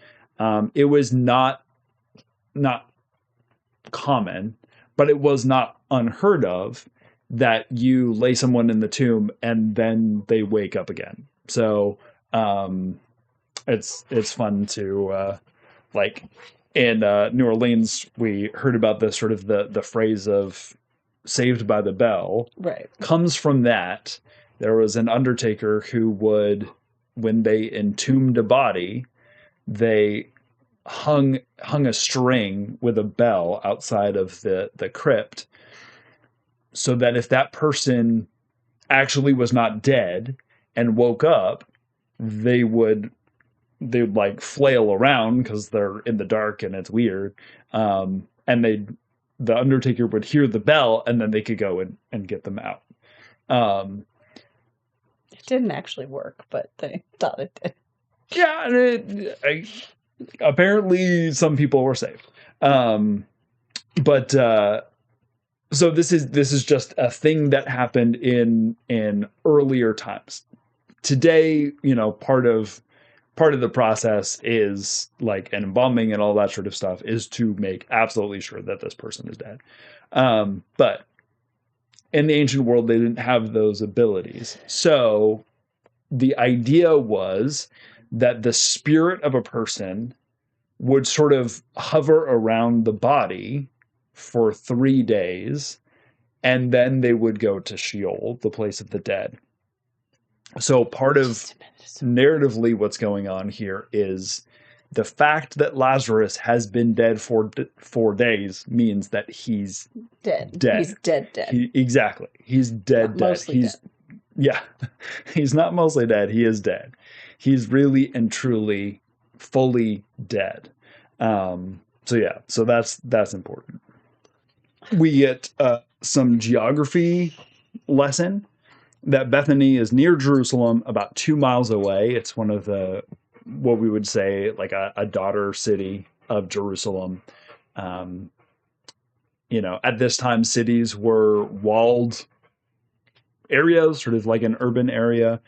it was not common, but it was not unheard of that you lay someone in the tomb and then they wake up again. So it's fun to like in New Orleans, we heard about the sort of the phrase of "saved by the bell." Right. Comes from that. There was an undertaker who would, when they entombed a body, they hung a string with a bell outside of the crypt, so that if that person actually was not dead and woke up, they would like flail around because they're in the dark and it's weird. And the undertaker would hear the bell and then they could go and get them out. It didn't actually work, but they thought it did. Yeah, apparently some people were saved. But so this is just a thing that happened in earlier times. Today, part of the process is like an embalming and all that sort of stuff is to make absolutely sure that this person is dead. But in the ancient world, they didn't have those abilities. So the idea was that the spirit of a person would sort of hover around the body for 3 days, and then they would go to Sheol, the place of the dead. So part of narratively what's going on here is the fact that Lazarus has been dead for 4 days means that he's dead. He's dead. Exactly. He's dead. Not mostly dead. Yeah. He's not mostly dead. He is dead. He's really and truly fully dead. So that's important. We get some geography lesson. That Bethany is near Jerusalem, about 2 miles away. It's one of what we would say like a daughter city of Jerusalem. At this time, cities were walled areas, sort of like an urban area.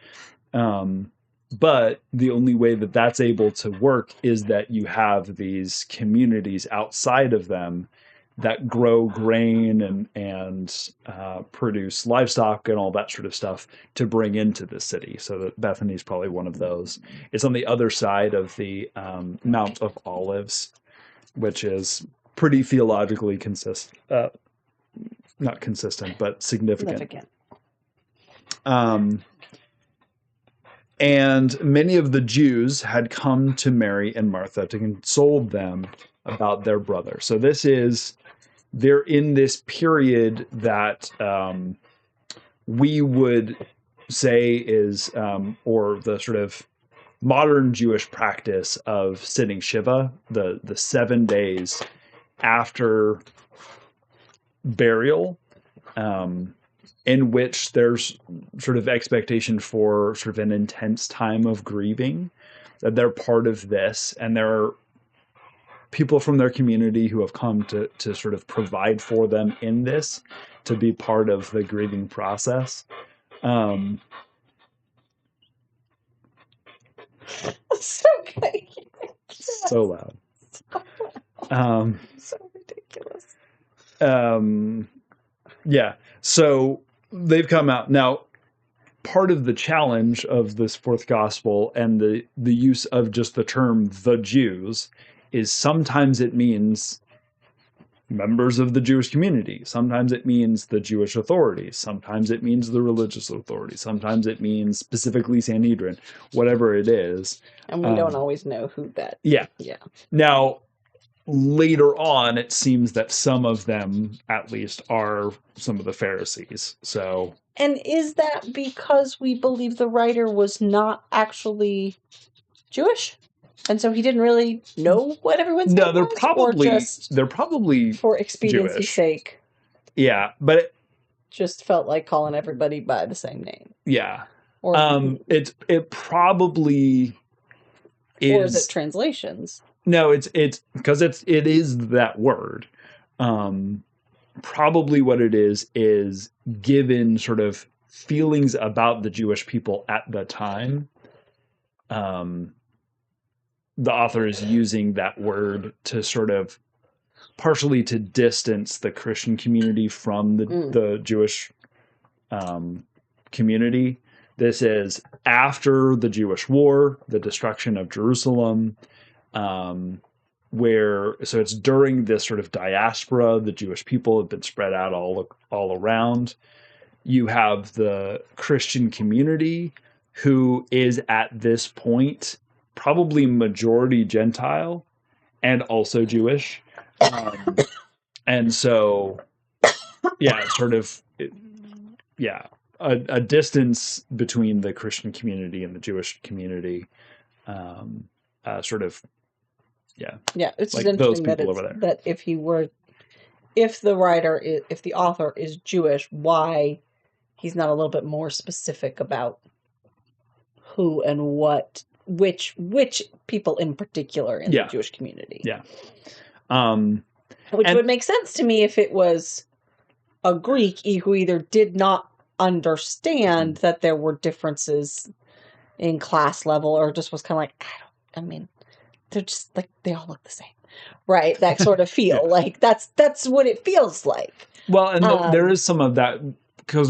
But the only way that that's able to work is that you have these communities outside of them that grow grain and produce livestock and all that sort of stuff to bring into the city. So that Bethany is probably one of those. It's on the other side of the Mount of Olives, which is pretty theologically not consistent, but significant. And many of the Jews had come to Mary and Martha to console them about their brother. So they're in this period that we would say is, or the sort of modern Jewish practice of sitting Shiva, the 7 days after burial, in which there's sort of expectation for sort of an intense time of grieving, that they're part of this, and there are people from their community who have come to sort of provide for them in this, to be part of the grieving process. So good. So loud. So ridiculous. Yeah. So they've come out. Now, part of the challenge of this fourth gospel and the use of just the term the Jews is sometimes it means members of the Jewish community. Sometimes it means the Jewish authorities. Sometimes it means the religious authorities. Sometimes it means specifically Sanhedrin, whatever it is. And we don't always know who that. Yeah. Yeah. Now, later on, it seems that some of them, at least, are some of the Pharisees. So, and is that because we believe the writer was not actually Jewish, and so he didn't really know what everyone's no, name they're was, probably or just they're probably for expediency's Jewish. sake, yeah, but it, just felt like calling everybody by the same name. yeah, Or it probably is. Or is it translations? No, it's because it is that word. Probably what it is given sort of feelings about the Jewish people at the time. The author is using that word to sort of partially to distance the Christian community from the Jewish community. This is after the Jewish War, the destruction of Jerusalem, so it's during this sort of diaspora. The Jewish people have been spread out all around. You have the Christian community who is at this point probably majority Gentile and also Jewish. And so, yeah, sort of, yeah, a distance between the Christian community and the Jewish community, sort of, yeah. Yeah, it's like just those interesting people over there. That if the author is Jewish, why he's not a little bit more specific about who and what, which people in particular in the Jewish community. Yeah. Which would make sense to me if it was a Greek who either did not understand that there were differences in class level or just was kind of like, they're just like, they all look the same. Right? That sort of feel. Like, that's what it feels like. Well, and there is some of that because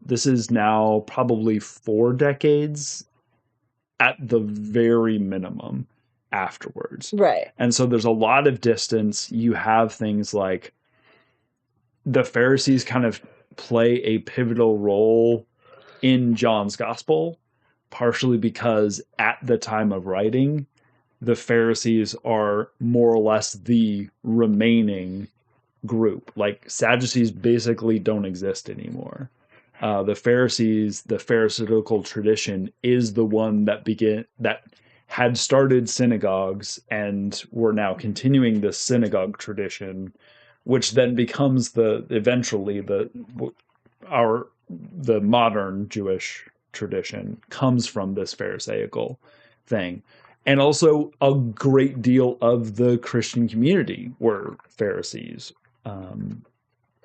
this is now probably 4 decades at the very minimum afterwards. Right. And so there's a lot of distance. You have things like the Pharisees kind of play a pivotal role in John's gospel, partially because at the time of writing, the Pharisees are more or less the remaining group. Like Sadducees basically don't exist anymore. The Pharisees, the Pharisaical tradition, is the one that had started synagogues and were now continuing the synagogue tradition, which then becomes eventually the modern Jewish tradition comes from this Pharisaical thing. And also a great deal of the Christian community were Pharisees.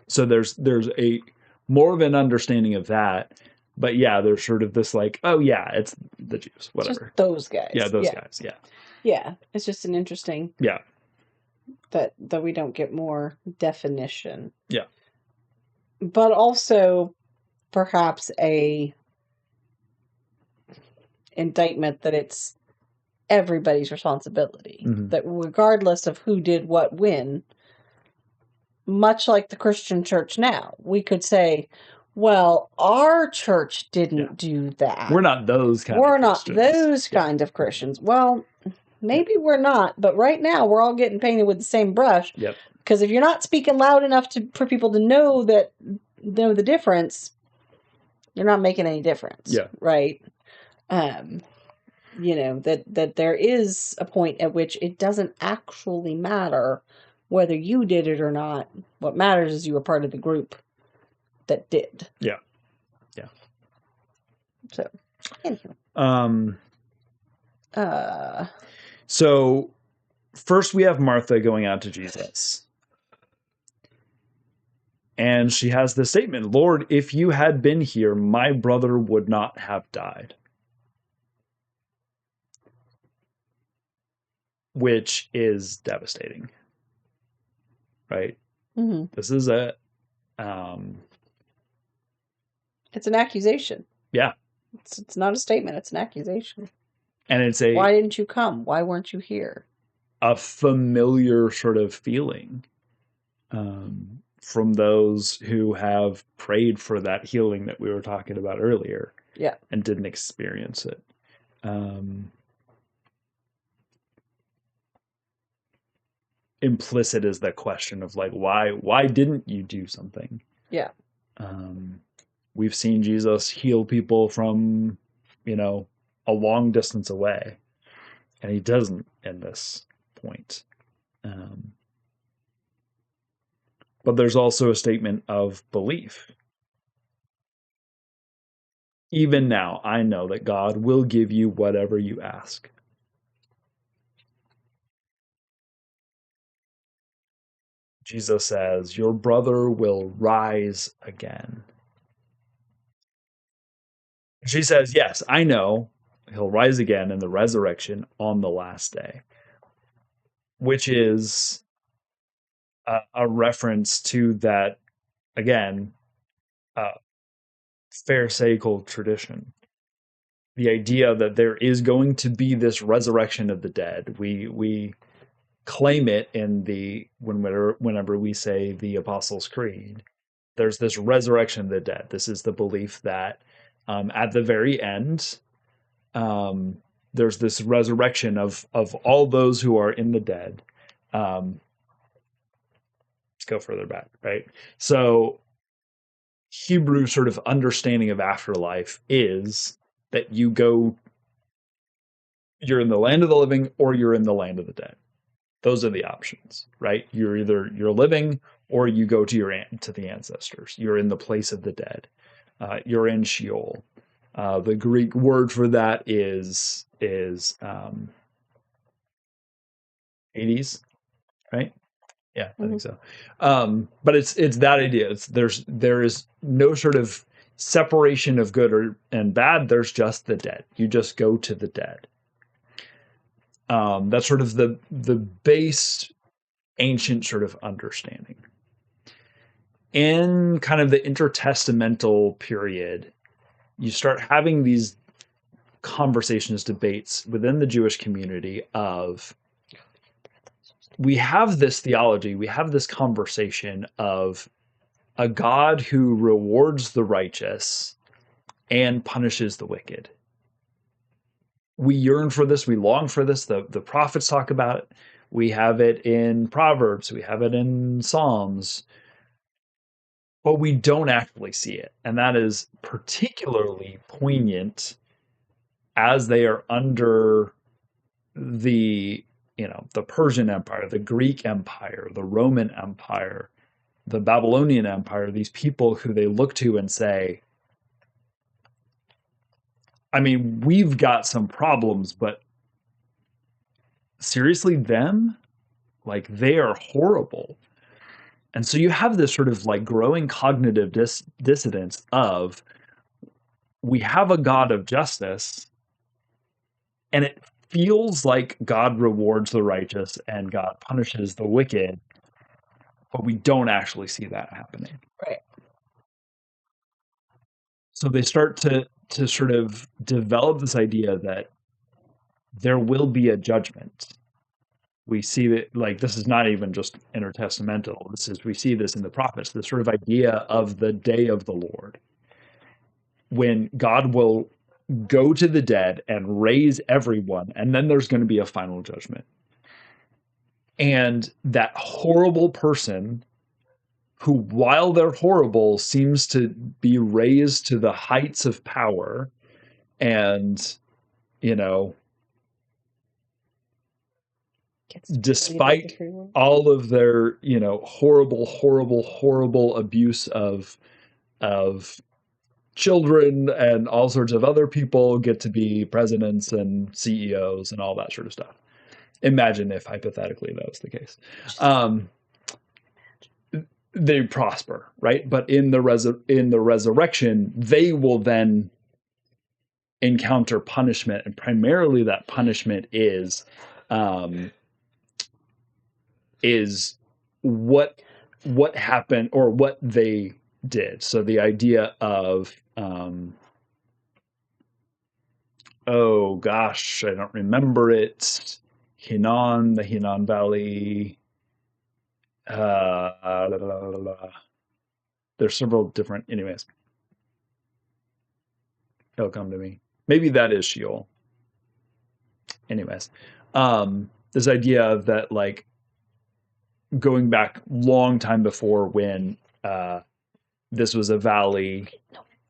So there's a more of an understanding of that. But yeah, there's sort of this like, oh yeah, it's the Jews, whatever. Just those guys. Yeah, those guys, yeah. Yeah, it's just an interesting... Yeah. That we don't get more definition. Yeah. But also perhaps a indictment that it's everybody's responsibility. Mm-hmm. That regardless of who did what when, much like the Christian church now, we could say, well, our church didn't do that. We're not those kind of Christians. We're not those kind of Christians. Well, maybe we're not, but right now we're all getting painted with the same brush. Yep. Because if you're not speaking loud enough for people to know the difference, you're not making any difference. Yeah. Right? That there is a point at which it doesn't actually matter whether you did it or not. What matters is you were part of the group that did. Yeah. Yeah. So, anyway. So first we have Martha going out to Jesus. And she has this statement, Lord, if you had been here, my brother would not have died. Which is devastating. Right? Mm-hmm. This is It's an accusation. Yeah. It's not a statement. It's an accusation. And it's Why didn't you come? Why weren't you here? A familiar sort of feeling from those who have prayed for that healing that we were talking about earlier. Yeah. And didn't experience it. Implicit is the question of like, why didn't you do something? Yeah. We've seen Jesus heal people from, a long distance away, and he doesn't in this point. But there's also a statement of belief. Even now, I know that God will give you whatever you ask. Jesus says, your brother will rise again. She says, yes, I know he'll rise again in the resurrection on the last day, which is a reference to that, again, Pharisaical tradition. The idea that there is going to be this resurrection of the dead. We claim it in whenever we say the Apostles' Creed. There's this resurrection of the dead. This is the belief that at the very end, there's this resurrection of all those who are in the dead. Let's go further back, right? So Hebrew sort of understanding of afterlife is that you're in the land of the living or you're in the land of the dead. Those are the options, right? You're living or you go to the ancestors. You're in the place of the dead. You're in Sheol. The Greek word for that is Hades, right? Yeah, I think so. But it's that idea. There is no sort of separation of good and bad. There's just the dead. You just go to the dead. That's sort of the base ancient sort of understanding. In kind of the intertestamental period, you start having these conversations, debates within the Jewish community of, we have this theology, we have this conversation of a God who rewards the righteous and punishes the wicked. We yearn for this, we long for this. The prophets talk about it. We have it in Proverbs, we have it in Psalms, but we don't actually see it. And that is particularly poignant as they are under the Persian Empire, the Greek Empire, the Roman Empire, the Babylonian Empire, these people who they look to and say, I mean, we've got some problems, but seriously, them? Like, they are horrible. And so you have this sort of like growing cognitive dissonance of, we have a God of justice, and it feels like God rewards the righteous and God punishes the wicked, but we don't actually see that happening. Right. So they start to sort of develop this idea that there will be a judgment. We see that, like, this is not even just intertestamental. We see this in the prophets, the sort of idea of the day of the Lord, when God will go to the dead and raise everyone, and then there's going to be a final judgment. And that horrible person who, while they're horrible, seems to be raised to the heights of power and, despite all of their, horrible abuse of children and all sorts of other people, get to be presidents and CEOs and all that sort of stuff. Imagine if hypothetically that was the case. They prosper, right? But in the resurrection, they will then encounter punishment, and primarily that punishment is what happened, or what they did. So the idea of, oh gosh, I don't remember it. Hinnon, the Hinnon Valley. There's several different, anyways. It'll come to me. Maybe that is Sheol. Anyways, this idea of that, like, going back long time before when this was a valley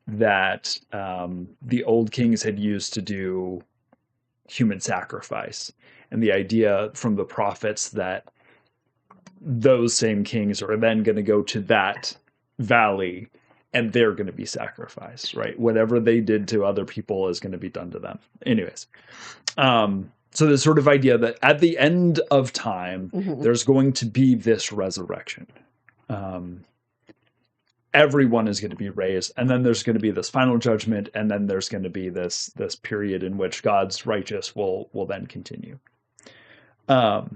that the old kings had used to do human sacrifice, and the idea from the prophets that those same kings are then going to go to that valley and they're going to be sacrificed, right? Whatever they did to other people is going to be done to them. Anyways, so this sort of idea that at the end of time, there's going to be this resurrection. Everyone is going to be raised, and then there's going to be this final judgment, and then there's going to be this period in which God's righteous will then continue. So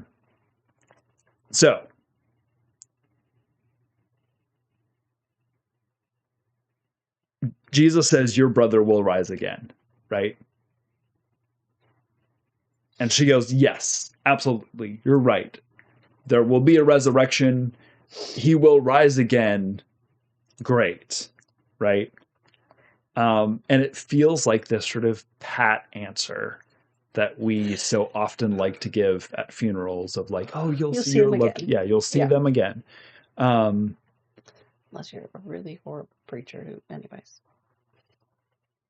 Jesus says, your brother will rise again, right? And she goes, yes, absolutely, you're right. There will be a resurrection. He will rise again. Great, right? And it feels like this sort of pat answer that we so often like to give at funerals of like, oh, you'll see your loved, you'll see them again. Unless you're a really horrible preacher who, anyways,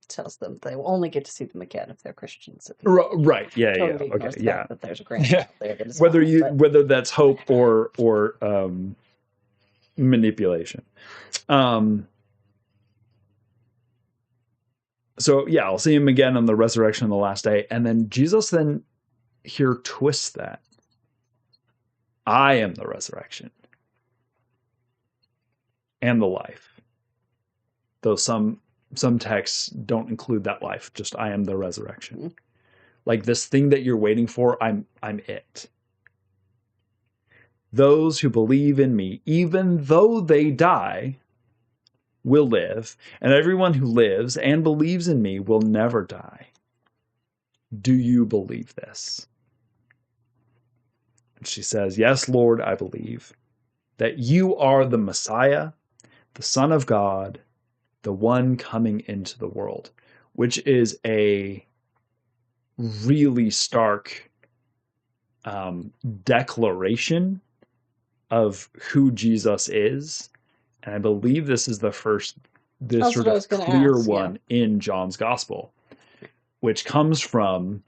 tells them they will only get to see them again if they're Christians. Right. Yeah. Totally Okay. Yeah. But there's a grant out there that is whether that's hope or manipulation. So yeah, I'll see him again on the resurrection on the last day. And then Jesus then here twists that. I am the resurrection and the life. Though some texts don't include that life, just I am the resurrection. Mm-hmm. Like this thing that you're waiting for, I'm it. Those who believe in me, even though they die, will live, and everyone who lives and believes in me will never die. Do you believe this? And she says, yes, Lord, I believe that you are the Messiah, the Son of God, the one coming into the world, which is a really stark declaration of who Jesus is. And I believe this is the first, this sort of clear one in John's gospel, which comes from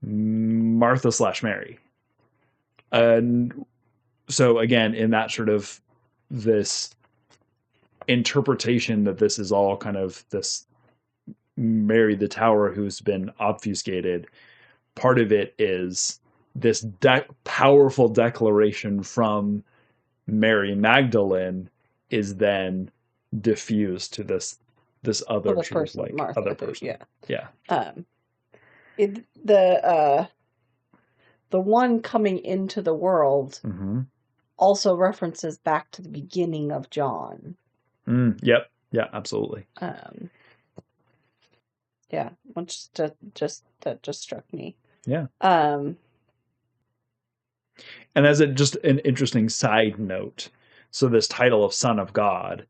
Martha/Mary. And so again, in that sort of this interpretation that this is all kind of this Mary the Tower who's been obfuscated, part of it is this powerful declaration from Mary Magdalene is then diffused to this other person, like Martha, other person. Yeah. The one coming into the world also references back to the beginning of John. Yep. Yeah, absolutely. Yeah, which just struck me. Yeah. And as just an interesting side note, so this title of Son of God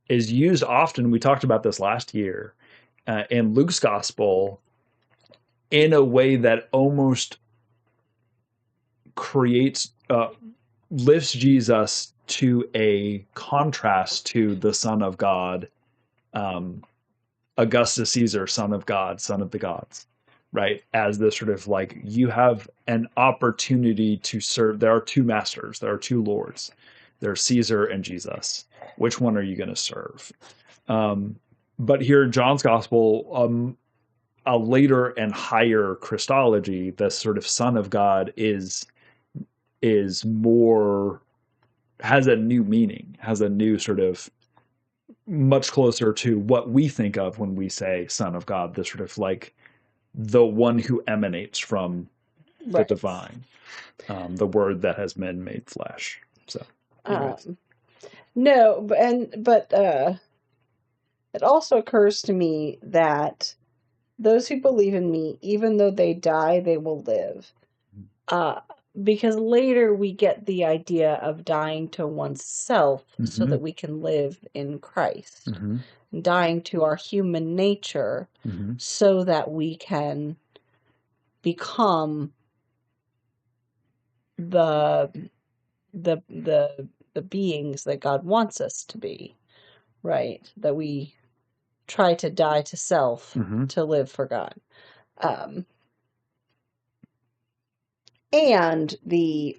is used often. We talked about this last year in Luke's gospel in a way that almost lifts Jesus to a contrast to the Son of God, Augustus Caesar, Son of God, Son of the gods, right? As this sort of like, you have an opportunity to serve. There are two masters. There are two lords. There's Caesar and Jesus. Which one are you going to serve? But here in John's gospel, a later and higher Christology, the sort of Son of God is more, has a new meaning, has a new sort of much closer to what we think of when we say Son of God, the sort of like the one who emanates from the divine, the word that has been made flesh. So No, but it also occurs to me that those who believe in me, even though they die, they will live. Because later we get the idea of dying to oneself so that we can live in Christ. Dying to our human nature so that we can become the beings that God wants us to be, right? That we try to die to self to live for God. And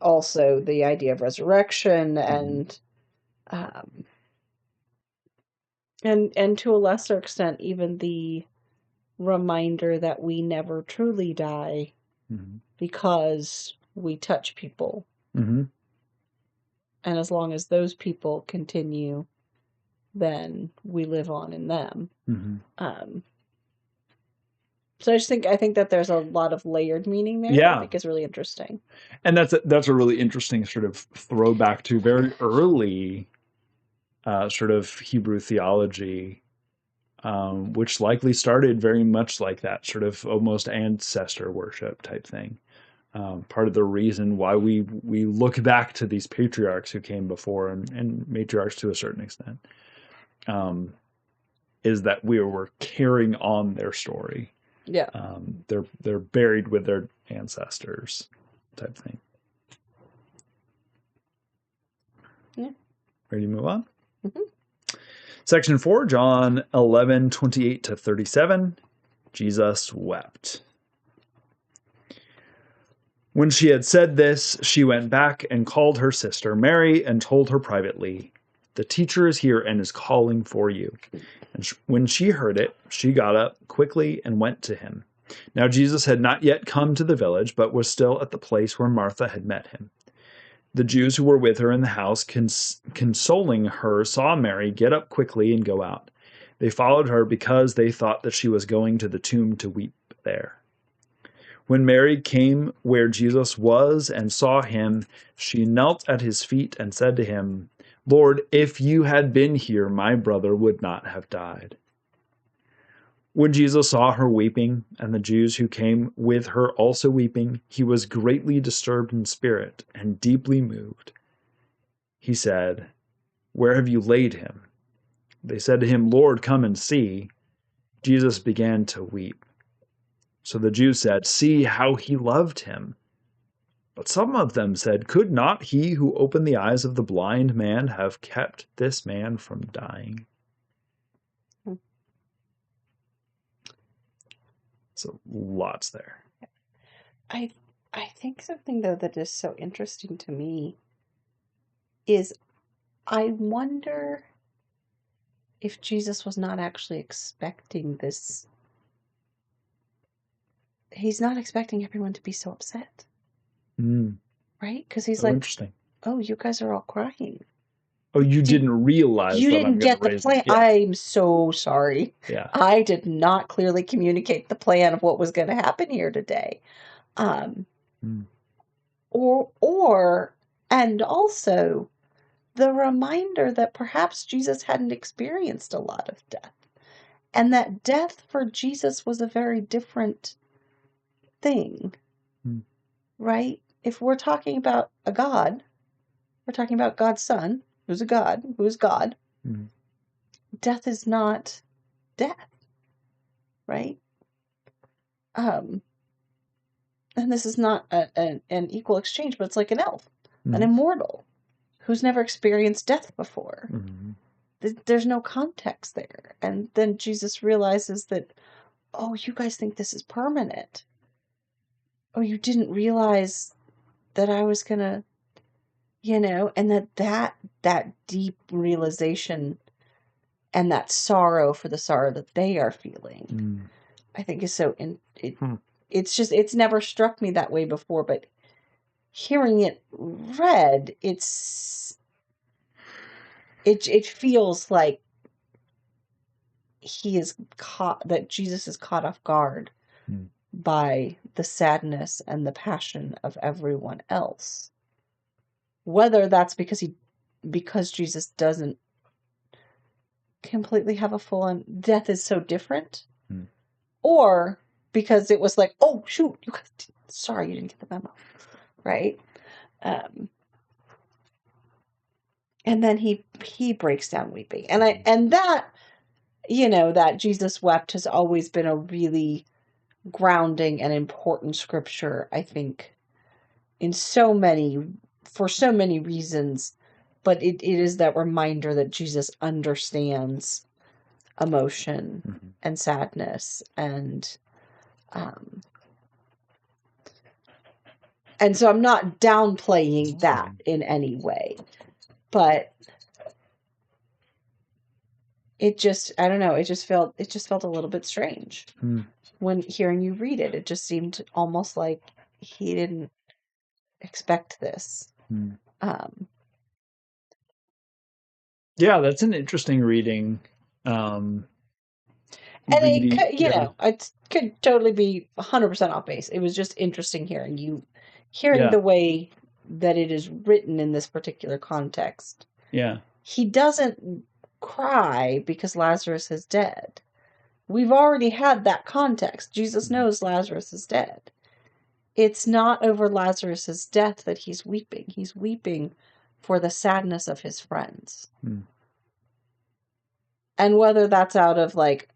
also the idea of resurrection and to a lesser extent even the reminder that we never truly die because we touch people. And as long as those people continue, then we live on in them. So I think that there's a lot of layered meaning there. Yeah. I think is really interesting. And that's a really interesting sort of throwback to very early sort of Hebrew theology, which likely started very much like that sort of almost ancestor worship type thing. Part of the reason why we look back to these patriarchs who came before and matriarchs to a certain extent is that we were carrying on their story. Yeah. They're buried with their ancestors type thing. Yeah. Ready to move on? Section 4, John 11:28-37. Jesus wept. When she had said this, she went back and called her sister Mary and told her privately, "The teacher is here and is calling for you." And when she heard it, she got up quickly and went to him. Now Jesus had not yet come to the village, but was still at the place where Martha had met him. The Jews who were with her in the house, consoling her, saw Mary get up quickly and go out. They followed her because they thought that she was going to the tomb to weep there. When Mary came where Jesus was and saw him, she knelt at his feet and said to him, "Lord, if you had been here, my brother would not have died." When Jesus saw her weeping, and the Jews who came with her also weeping, he was greatly disturbed in spirit and deeply moved. He said, "Where have you laid him?" They said to him, "Lord, come and see." Jesus began to weep. So the Jews said, "See how he loved him." But some of them said, "Could not he who opened the eyes of the blind man have kept this man from dying?" So lots there. I think something though that is so interesting to me is I wonder if Jesus was not actually expecting this. He's not expecting everyone to be so upset. Right? Because he's like, interesting. "Oh, you guys are all crying. Oh, you didn't realize you that didn't get the plan. Yeah. I'm so sorry. Yeah. I did not clearly communicate the plan of what was going to happen here today." And also the reminder that perhaps Jesus hadn't experienced a lot of death, and that death for Jesus was a very different thing, right? If we're talking about a God, we're talking about God's Son, who's a God, who is God. Death is not death, right? And this is not an equal exchange, but it's like an elf, an immortal, who's never experienced death before. There's no context there. And then Jesus realizes that, "Oh, you guys think this is permanent. Oh, you didn't realize that I was gonna," and that deep realization and that sorrow for the sorrow that they are feeling, I think is so it's never struck me that way before, but hearing it read, it feels like that Jesus is caught off guard by the sadness and the passion of everyone else. Whether that's because he because Jesus doesn't completely have a full on death is so different, or because it was like, oh shoot, you guys, sorry, you didn't get the memo, right? And then he breaks down weeping, and that, that Jesus wept has always been a really grounding and important scripture, I think, for so many reasons, but it is that reminder that Jesus understands emotion and sadness, and so I'm not downplaying that in any way, but it just, I don't know, it just felt a little bit strange when hearing you read it. It just seemed almost like he didn't expect this. Yeah, that's an interesting reading. And it could, it could totally be 100% off base. It was just interesting hearing the way that it is written in this particular context. Yeah. He doesn't cry because Lazarus is dead. We've already had that context. Jesus knows Lazarus is dead. It's not over Lazarus's death that he's weeping. He's weeping for the sadness of his friends. And whether that's out of like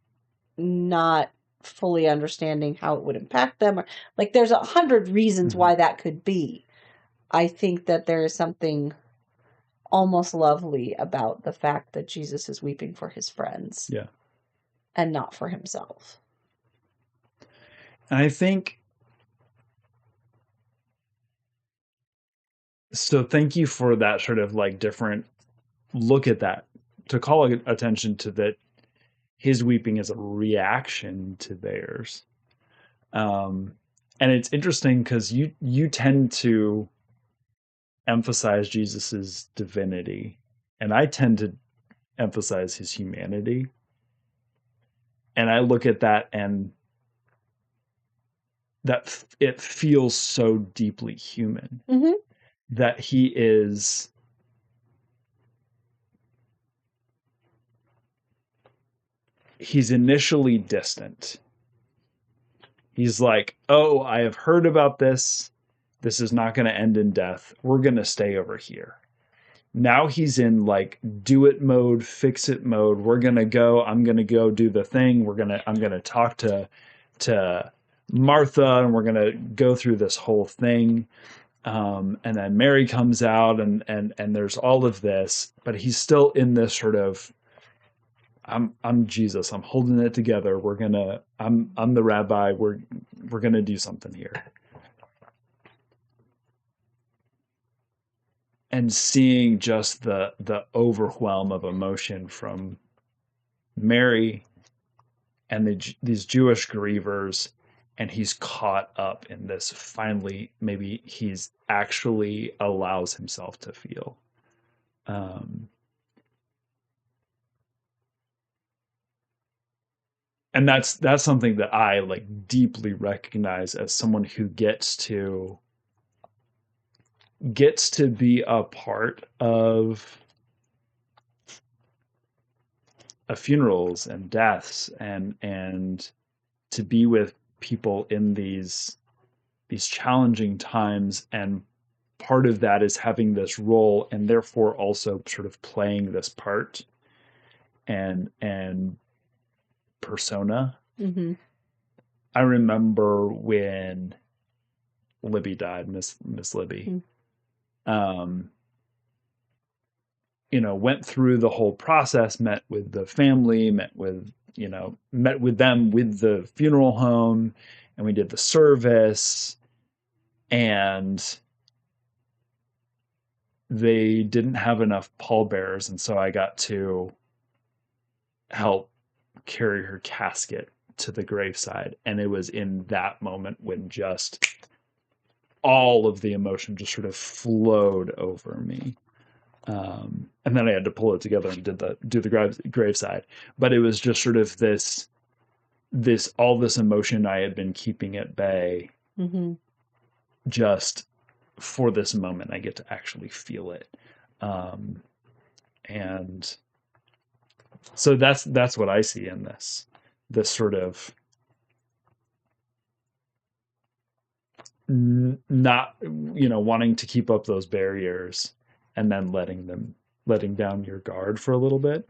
not fully understanding how it would impact them, or like there's 100 reasons why that could be. I think that there is something almost lovely about the fact that Jesus is weeping for his friends. Yeah. And not for himself. And I think, so thank you for that sort of like different look at that, to call attention to that his weeping is a reaction to theirs. And it's interesting because you tend to emphasize Jesus's divinity, and I tend to emphasize his humanity. And I look at that, and that it feels so deeply human that he's initially distant. He's like, oh, I have heard about this. This is not going to end in death. We're going to stay over here. Now he's in like do it mode, fix it mode. We're going to go. I'm going to go do the thing. I'm going to talk to Martha, and we're going to go through this whole thing. And then Mary comes out, and there's all of this, but he's still in this sort of, I'm Jesus. I'm holding it together. I'm the rabbi. We're gonna do something here. And seeing just the overwhelm of emotion from Mary and these Jewish grievers, and he's caught up in this. Finally, maybe he's actually allows himself to feel. And that's something that I like deeply recognize as someone who gets to be a part of funerals and deaths, and to be with people in these challenging times. And part of that is having this role, and therefore also sort of playing this part and persona. I remember when Libby died, Miss Libby. Went through the whole process, met with the family, met with them with the funeral home, and we did the service, and they didn't have enough pallbearers, and so I got to help carry her casket to the graveside. And it was in that moment when just all of the emotion just sort of flowed over me. And then I had to pull it together and do the graveside. But it was just sort of this all this emotion I had been keeping at bay. Just for this moment, I get to actually feel it. And so that's what I see in this sort of not, wanting to keep up those barriers and then letting down your guard for a little bit.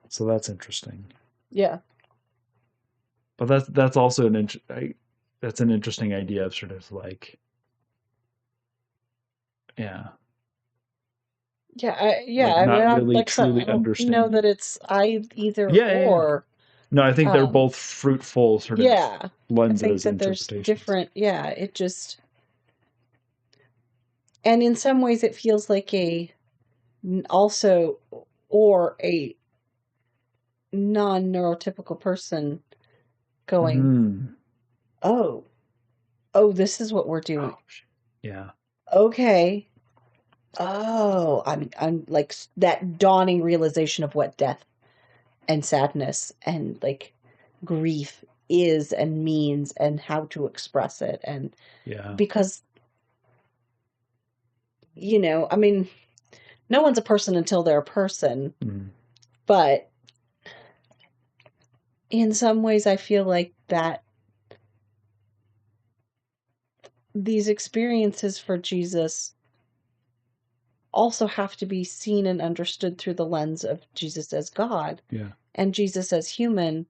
So that's interesting. Yeah. But that's also that's an interesting idea of sort of like, yeah. Yeah. Like I mean, not I'm really like, so truly I don't know understanding. that it's either Yeah. or. No, I think they're Um, both fruitful sort of yeah. I think lenses, that there's interpretations. different, it just, and in some ways it feels like also, or a non-neurotypical person going, oh, this is what we're doing. Oh, yeah. Okay. Oh, I'm like that dawning realization of what death and sadness and like grief is and means and how to express it. And Yeah. because, I mean, no one's a person until they're a person, but in some ways I feel like that these experiences for Jesus also have to be seen and understood through the lens of Jesus as God, and Jesus as human,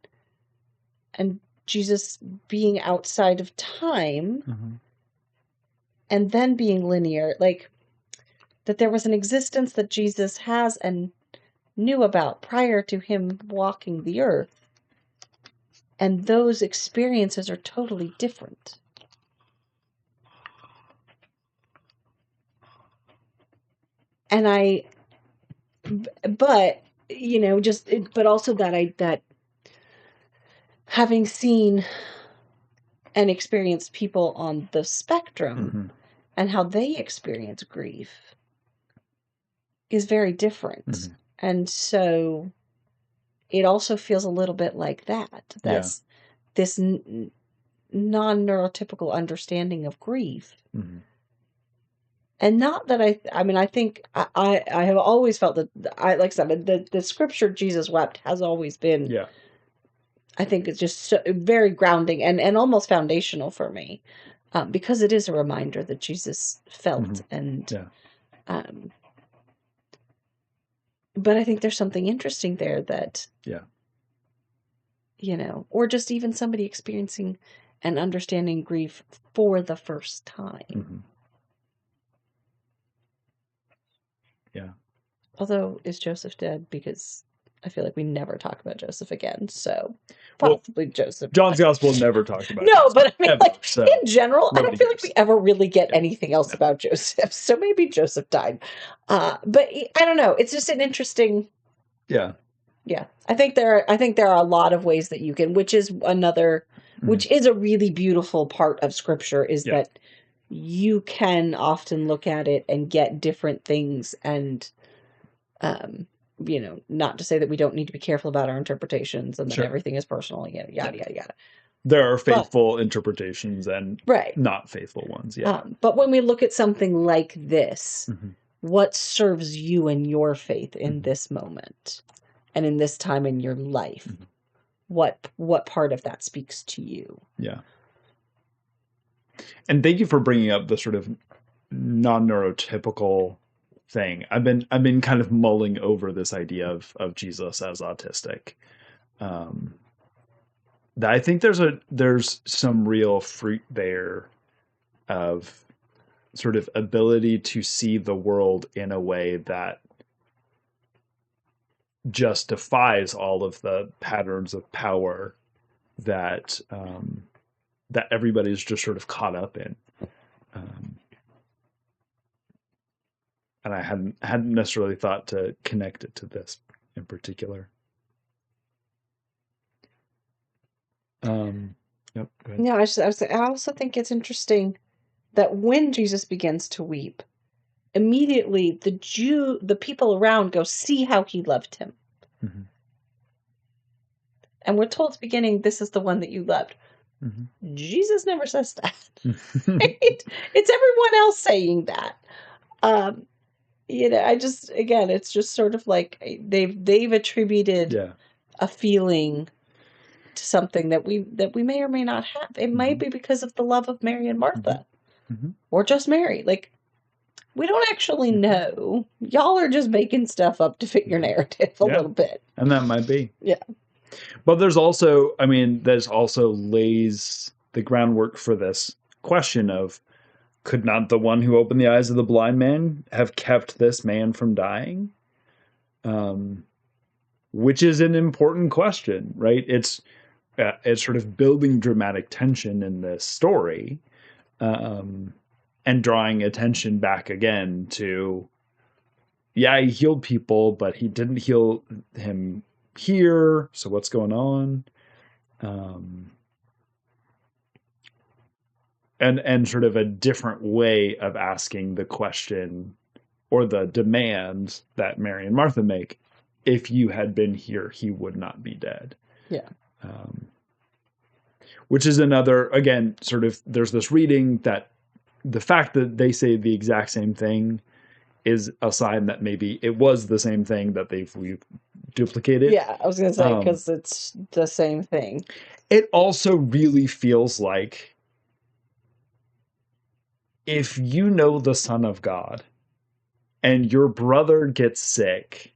and Jesus being outside of time, and then being linear, like that there was an existence that Jesus has and knew about prior to him walking the earth, and those experiences are totally different. And but but also that having seen and experienced people on the spectrum and how they experience grief is very different. And so it also feels a little bit like that. That's this non-neurotypical understanding of grief. And not that I mean, I think I have always felt that like I said, the scripture Jesus wept has always been, I think it's just so, very grounding and almost foundational for me, because it is a reminder that Jesus felt and, but I think there's something interesting there that, or just even somebody experiencing and understanding grief for the first time. Although, is Joseph dead? Because I feel like we never talk about Joseph again. So possibly Joseph. John's Gospel never talked about. No, Joseph, but I mean, ever, like in general, I don't feel like we ever really get Yeah. anything else about Joseph. So maybe Joseph died. But I don't know. It's just an interesting. Yeah. Yeah, I think there are a lot of ways that you can, which is another, which is a really beautiful part of Scripture, is that you can often look at it and get different things, and not to say that we don't need to be careful about our interpretations and that everything is personal, yada yada. There are faithful interpretations and right, not faithful ones. But when we look at something like this, what serves you and your faith in this moment and in this time in your life? What part of that speaks to you? Yeah. And thank you for bringing up the sort of non-neurotypical thing. I've been kind of mulling over this idea of Jesus as autistic. That I think there's some real fruit there of sort of ability to see the world in a way that justifies all of the patterns of power that that everybody's just sort of caught up in. And I hadn't necessarily thought to connect it to this in particular. Yep. Go ahead. No, I also think it's interesting that when Jesus begins to weep, immediately the people around go, see how he loved him. And we're told at the beginning, this is the one that you loved. Jesus never says that. Right? It's everyone else saying that. I just, again, it's just sort of like they've attributed Yeah. a feeling to something that we may or may not have. It might be because of the love of Mary and Martha, or just Mary. Like, we don't actually know. Y'all are just making stuff up to fit your narrative a little bit. And that might be. Yeah. But there's also lays the groundwork for this question of, could not the one who opened the eyes of the blind man have kept this man from dying? Which is an important question, right? It's sort of building dramatic tension in this story, and drawing attention back again to, yeah, he healed people, but he didn't heal him here. So what's going on? And sort of a different way of asking the question, or the demand that Mary and Martha make. If you had been here, he would not be dead. Yeah. Which is another, again, sort of, there's this reading that the fact that they say the exact same thing is a sign that maybe it was the same thing that we've duplicated. Yeah, I was going to say, because it's the same thing. It also really feels like, if you know the Son of God and your brother gets sick,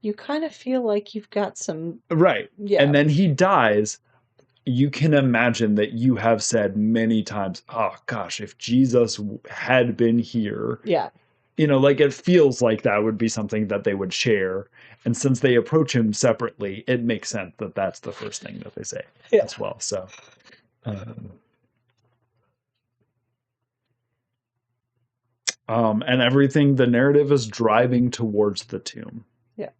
you kind of feel like you've got some... Right. Yeah. And then he dies. You can imagine that you have said many times, oh gosh, if Jesus had been here. Yeah. Like, it feels like that would be something that they would share. And since they approach him separately, it makes sense that that's the first thing that they say as well. So, and everything, the narrative is driving towards the tomb. Yeah.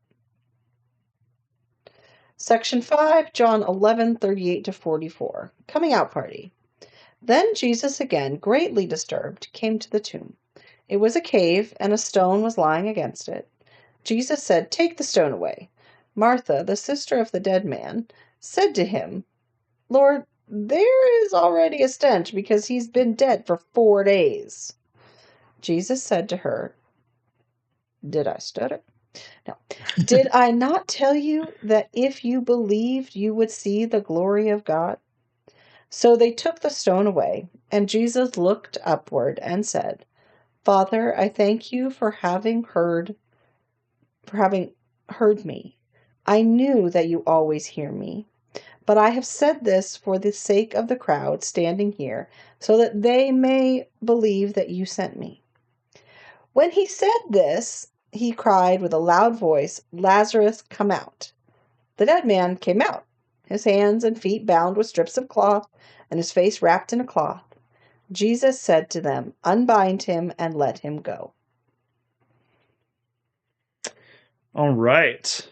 Section 5, John 11:38-44. Coming out party. Then Jesus, again greatly disturbed, came to the tomb. It was a cave, and a stone was lying against it. Jesus said, "Take the stone away." Martha, the sister of the dead man, said to him, "Lord, there is already a stench, because he's been dead for 4 days." Jesus said to her, did I stutter? No. Did I not tell you that if you believed, you would see the glory of God? So they took the stone away, and Jesus looked upward and said, "Father, I thank you for having heard me. I knew that you always hear me, but I have said this for the sake of the crowd standing here, so that they may believe that you sent me." When he said this, he cried with a loud voice, "Lazarus, come out." The dead man came out, his hands and feet bound with strips of cloth, and his face wrapped in a cloth. Jesus said to them, "Unbind him and let him go." All right.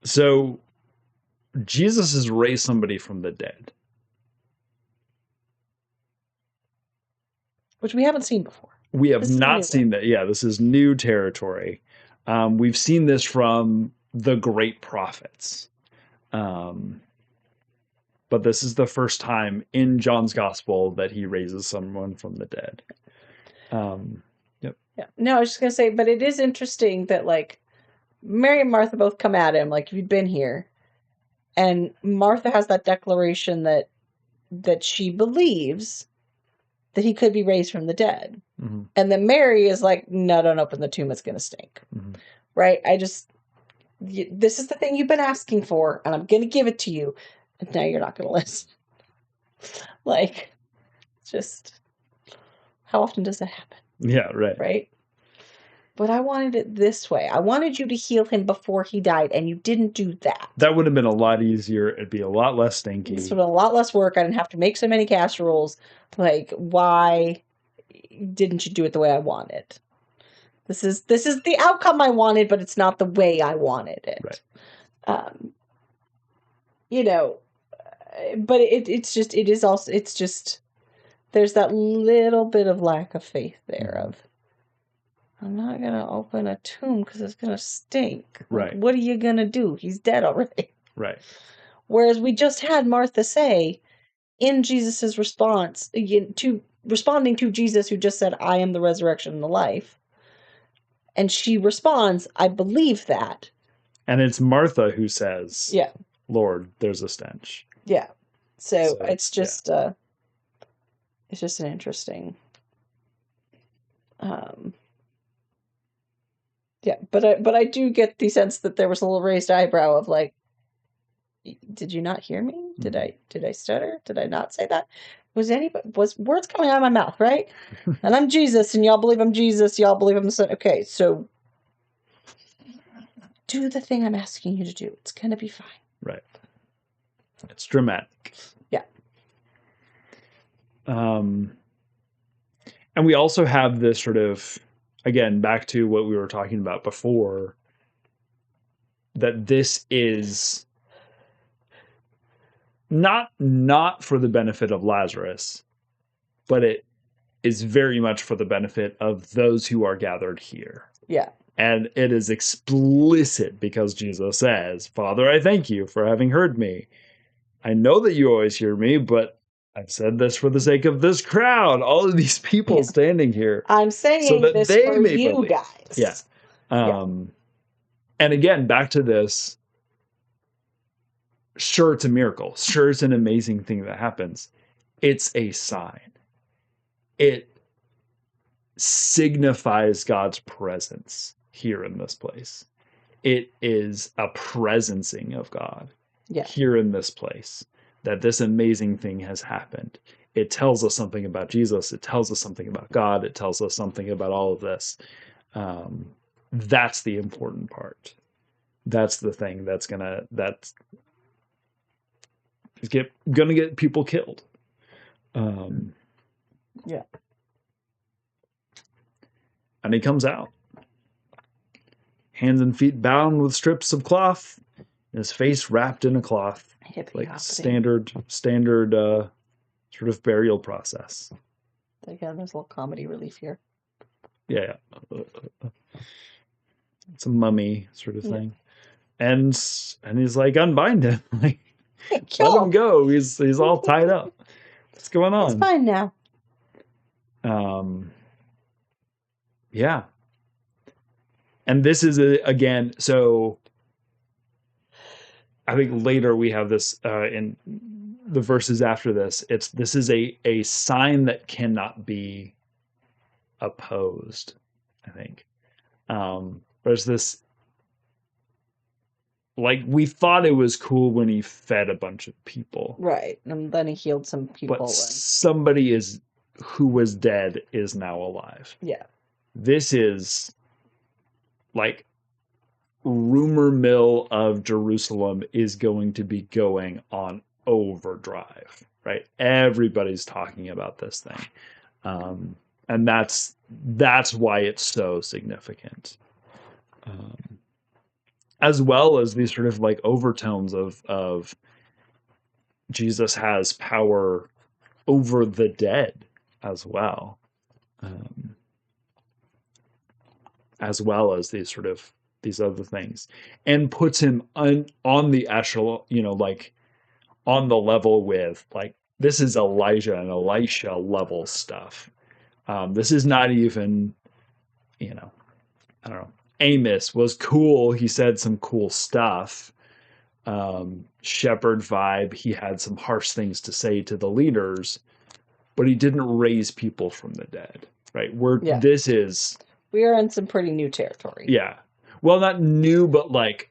So Jesus has raised somebody from the dead, which we haven't seen before. We have not seen that. Yeah, this is new territory. We've seen this from the great prophets. But this is the first time in John's gospel that he raises someone from the dead. Yep. Yeah. No, I was just going to say, but it is interesting that, like, Mary and Martha both come at him, like, if you'd been here. And Martha has that declaration that she believes that he could be raised from the dead. Mm-hmm. And then Mary is like, "No, don't open the tomb. It's going to stink." Mm-hmm. Right? This is the thing you've been asking for, and I'm going to give it to you. And now you're not going to listen. Like, just, how often does that happen? Yeah, right. Right? But I wanted it this way. I wanted you to heal him before he died, and you didn't do that. That would have been a lot easier. It'd be a lot less stinky. This would have been a lot less work. I didn't have to make so many casseroles. Like, why didn't you do it the way I wanted? This is the outcome I wanted, but it's not the way I wanted it. Right. But it's just there's that little bit of lack of faith there of, I'm not going to open a tomb because it's going to stink. Right. Like, what are you going to do? He's dead already. Right. Whereas we just had Martha say in Jesus's response to responding to Jesus, who just said, I am the resurrection and the life. And she responds, I believe that. And it's Martha who says, Yeah. Lord, there's a stench. Yeah. So So, it's just it's just an interesting yeah, but I do get the sense that there was a little raised eyebrow of like, did you not hear me? Did I stutter? Did I not say that? Was words coming out of my mouth, right? And I'm Jesus, and y'all believe I'm Jesus, y'all believe I'm the Son. Okay, so do the thing I'm asking you to do. It's gonna be fine. Right. It's dramatic. Yeah. And we also have this sort of, again, back to what we were talking about before, that this is not for the benefit of Lazarus, but it is very much for the benefit of those who are gathered here. Yeah. And it is explicit because Jesus says, Father, I thank you for having heard me. I know that you always hear me, but I've said this for the sake of this crowd, all of these people standing here. I'm saying so that this they for may you believe. guys. Yeah. And again, back to this, sure, it's a miracle. Sure, it's an amazing thing that happens. It's a sign. It signifies God's presence here in this place. It is a presencing of God here in this place, that this amazing thing has happened. It tells us something about Jesus. It tells us something about God. It tells us something about all of this. That's the important part. That's the thing that's gonna get people killed. Yeah. And he comes out, hands and feet bound with strips of cloth, and his face wrapped in a cloth, like standard sort of burial process. Again, there's a little comedy relief here. Yeah. It's a mummy sort of thing. And he's like, unbind him. Like, let him go. He's all tied up. What's going on? It's fine now. Yeah. And this is again, so I think later we have this in the verses after this. This is a sign that cannot be opposed, I think. There's this, like, we thought it was cool when he fed a bunch of people. Right. And then he healed some people. But somebody who was dead is now alive. Yeah. This is like rumor mill of Jerusalem is going to be going on overdrive, right? Everybody's talking about this thing. And that's why it's so significant. As well as these sort of like overtones of Jesus has power over the dead as well. As well as these other things, and puts him on the echelon, like on the level with, like, this is Elijah and Elisha level stuff. This is not even, I don't know. Amos was cool. He said some cool stuff. Shepherd vibe. He had some harsh things to say to the leaders, but he didn't raise people from the dead, right? We are in some pretty new territory. Yeah. Well, not new, but like,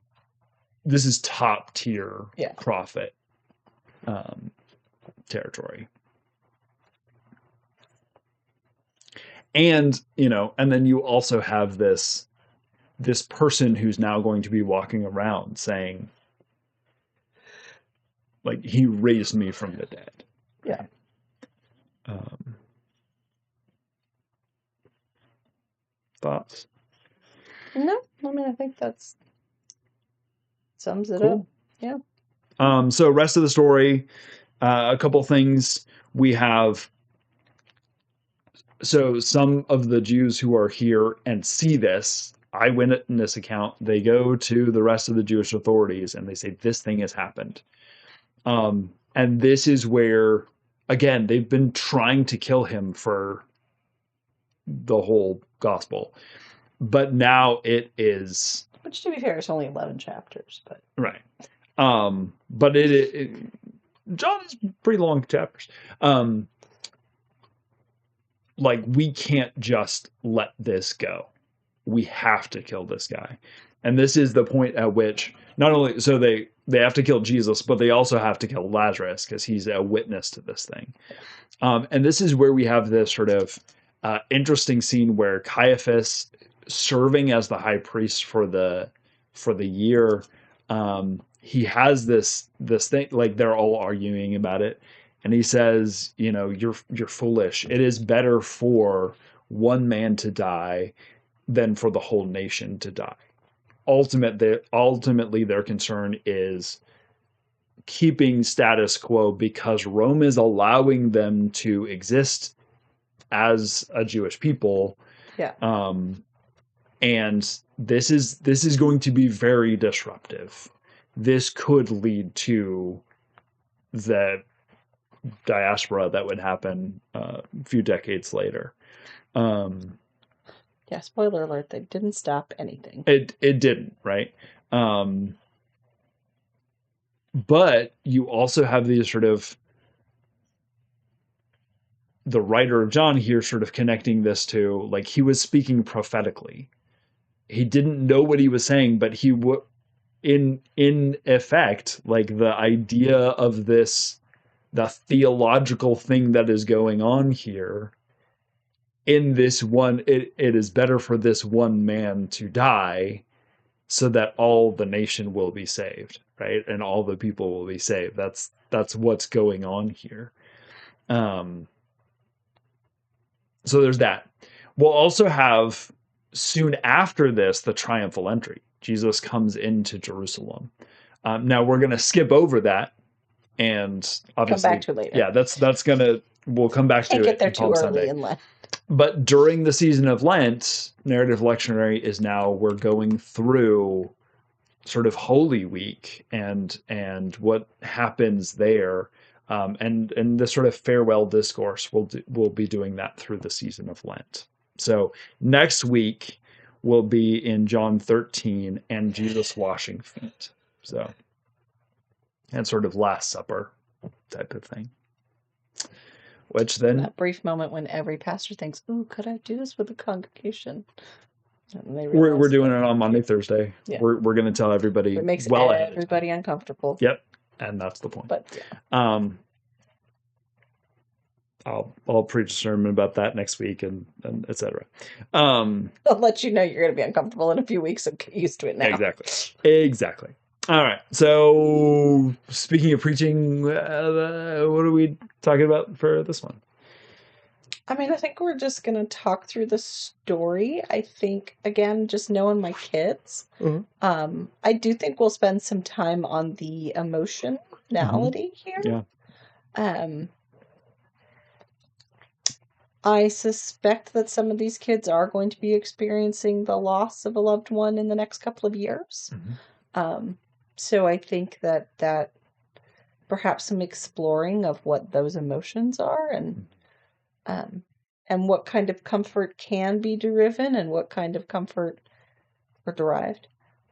this is top tier prophet territory. And, and then you also have this person who's now going to be walking around saying, like, he raised me from the dead. Yeah. Thoughts? No, I mean, I think that's sums it up. Yeah. So rest of the story, a couple things we have. So some of the Jews who are here and see this eyewitness account, they go to the rest of the Jewish authorities and they say, this thing has happened. And this is where again, they've been trying to kill him for the whole gospel. But now it is Which, to be fair, is only 11 chapters, but right. But it John is pretty long chapters. Like, we can't just let this go. We have to kill this guy. And this is the point at which not only so they have to kill Jesus, but they also have to kill Lazarus because he's a witness to this thing. And this is where we have this sort of interesting scene where Caiaphas, serving as the high priest for the year, he has this thing, like they're all arguing about it, and he says, you're foolish. It is better for one man to die than for the whole nation to die. Ultimately, their concern is keeping status quo because Rome is allowing them to exist as a Jewish people. yeah. And this is going to be very disruptive. This could lead to the diaspora that would happen a few decades later. Yeah, spoiler alert, they didn't stop anything. It didn't, right? But you also have these sort of, the writer of John here sort of connecting this to, like, he was speaking prophetically. He didn't know what he was saying, but he would, in effect, like, the idea of this, the theological thing that is going on here, in this one, it is better for this one man to die so that all the nation will be saved, right? And all the people will be saved. That's what's going on here. So there's that. We'll also have, soon after this, the triumphal entry. Jesus comes into Jerusalem. Now we're going to skip over that, and obviously come back to it later. Yeah, that's gonna, we'll come back Can't to get it there in too Palm early Sunday. in Lent. But during the season of Lent, Narrative Lectionary is now, we're going through sort of Holy Week and what happens there, and the sort of farewell discourse. We'll be doing that through the season of Lent. So next week will be in John 13 and Jesus washing feet. So, and sort of Last Supper type of thing. Which then, that brief moment when every pastor thinks, "Ooh, could I do this with the congregation?" And they we're realize doing that it on Monday, Thursday. Yeah. We're going to tell everybody it makes well ahead of time. everybody uncomfortable. Yep, and that's the point. But yeah. I'll preach a sermon about that next week, and etc. I'll let you know you're going to be uncomfortable in a few weeks, so get used to it now. Exactly. All right. So, speaking of preaching, what are we talking about for this one? I mean, I think we're just going to talk through the story. I think, again, just knowing my kids, I do think we'll spend some time on the emotionality here. Yeah. I suspect that some of these kids are going to be experiencing the loss of a loved one in the next couple of years. So I think that perhaps some exploring of what those emotions are, and what kind of comfort can be driven and what kind of comfort or derived.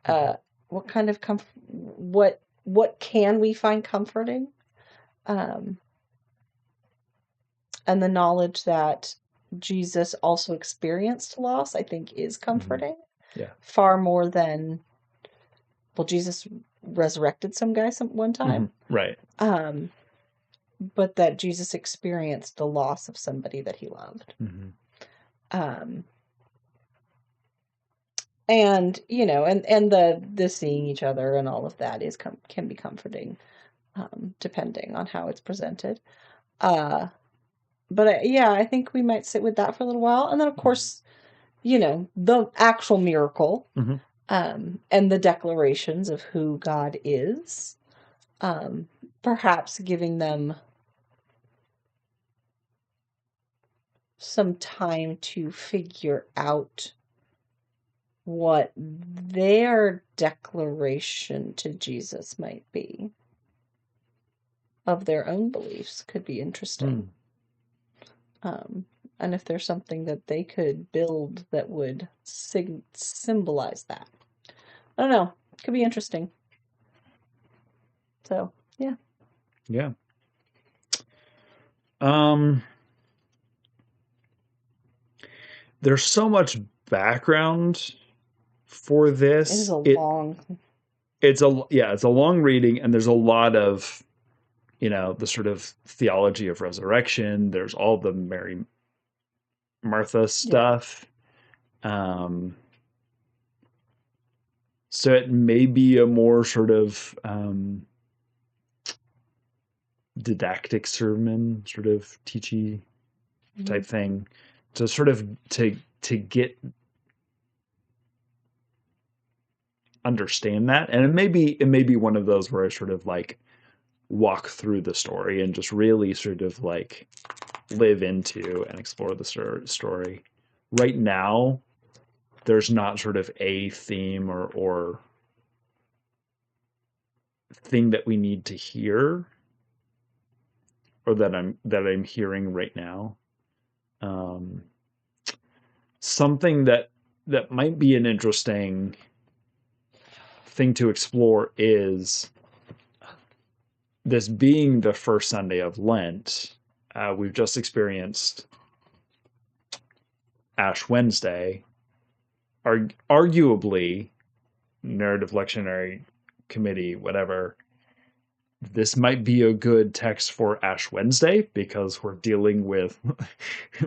What kind of what can we find comforting? And the knowledge that Jesus also experienced loss, I think, is comforting. Yeah. Far more than, well, Jesus resurrected some guy one time. Right. But that Jesus experienced the loss of somebody that he loved. And, and the seeing each other and all of that can be comforting, depending on how it's presented. But I think we might sit with that for a little while. And then, of course, the actual miracle, and the declarations of who God is, perhaps giving them some time to figure out what their declaration to Jesus might be. of their own beliefs could be interesting. And if there's something that they could build that would symbolize that. I don't know. Could be interesting. So, yeah. Yeah. There's so much background for this. It is a long. It's a long reading, and there's a lot of, the sort of theology of resurrection. There's all the Mary Martha stuff. Yeah. So it may be a more sort of didactic sermon, sort of teachy type thing, to sort of to get understand that. And it may be one of those where I sort of like walk through the story and just really sort of like live into and explore the story. Right now, there's not sort of a theme or thing that we need to hear, or that I'm hearing right now. Something that might be an interesting thing to explore is this being the first Sunday of Lent. We've just experienced Ash Wednesday. Arguably, Narrative Lectionary Committee, whatever, this might be a good text for Ash Wednesday because we're dealing with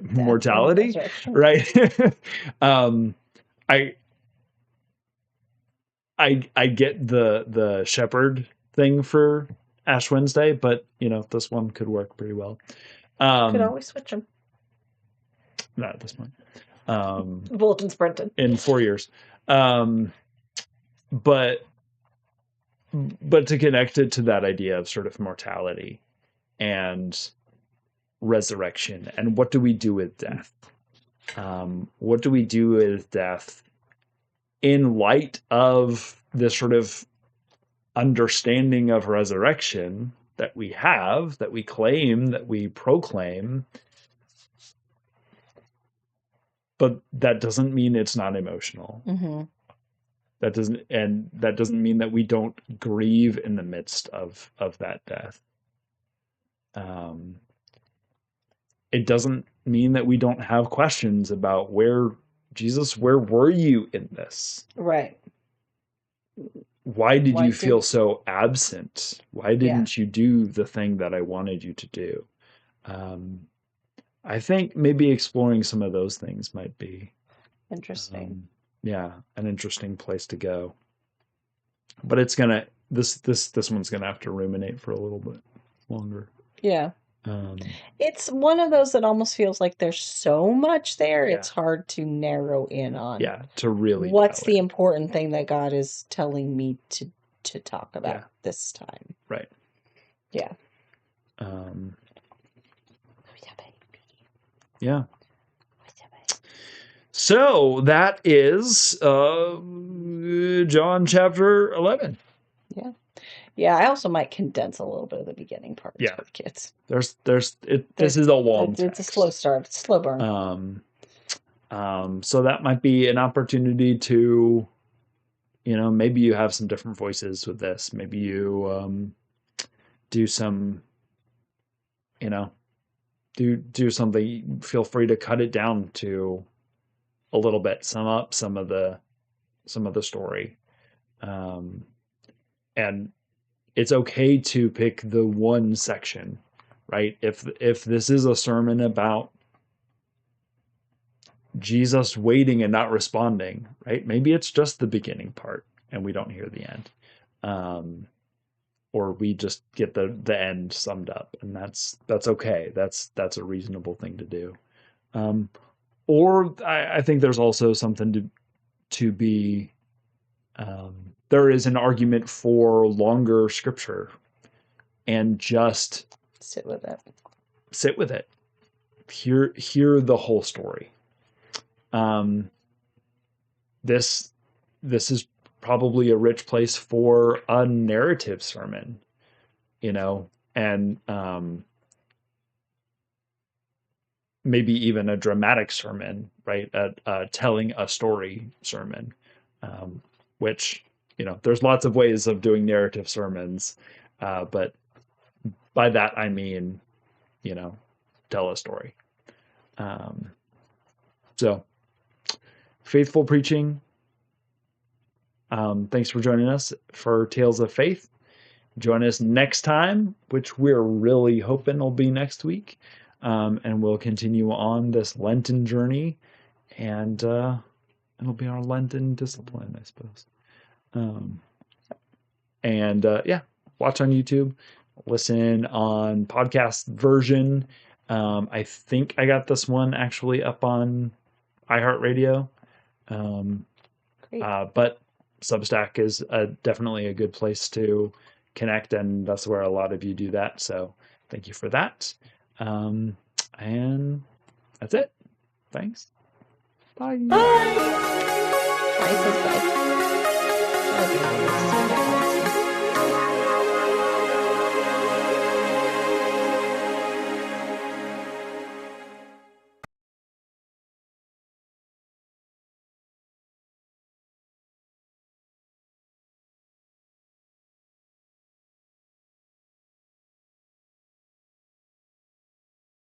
mortality, right? I get the shepherd thing for Ash Wednesday, but this one could work pretty well. Could always switch them. Not at this point. Bulletin's printed in 4 years. But to connect it to that idea of sort of mortality and resurrection, and what do we do with death? What do we do with death in light of this sort of understanding of resurrection that we have, that we claim, that we proclaim? But that doesn't mean it's not emotional. Mm-hmm. That doesn't mean that we don't grieve in the midst of that death. It doesn't mean that we don't have questions about where were you in this? Right. Why did you feel so absent? Why didn't you do the thing that I wanted you to do? I think maybe exploring some of those things might be interesting. An interesting place to go. But it's this one's gonna have to ruminate for a little bit longer. Yeah. It's one of those that almost feels like there's so much there. Yeah. It's hard to narrow in on. Yeah, to really. What's the important thing that God is telling me to talk about this time? Right. Yeah. Yeah. So that is John chapter 11. Yeah. Yeah, I also might condense a little bit of the beginning part for kids. This is a long It's a slow start, slow burn. So that might be an opportunity to, maybe you have some different voices with this. Maybe you do some, do something. Feel free to cut it down to a little bit, sum up some of the story. And it's okay to pick the one section, right? If this is a sermon about Jesus waiting and not responding, right? Maybe it's just the beginning part and we don't hear the end. Or we just get the end summed up, and that's okay. That's a reasonable thing to do. Or I think there's also something to be, there is an argument for longer scripture and just sit with it. Hear the whole story. This is probably a rich place for a narrative sermon. and maybe even a dramatic sermon, right? Telling a story sermon, which, there's lots of ways of doing narrative sermons, but by that I mean, tell a story. So, faithful preaching. Thanks for joining us for Tales of Faith. Join us next time, which we're really hoping will be next week. And we'll continue on this Lenten journey, and it'll be our Lenten discipline, I suppose. Watch on YouTube, listen on podcast version. I think I got this one actually up on iHeartRadio. But Substack is definitely a good place to connect, and that's where a lot of you do that. So thank you for that. And that's it. Thanks. Bye. Bye. Bye. Bye.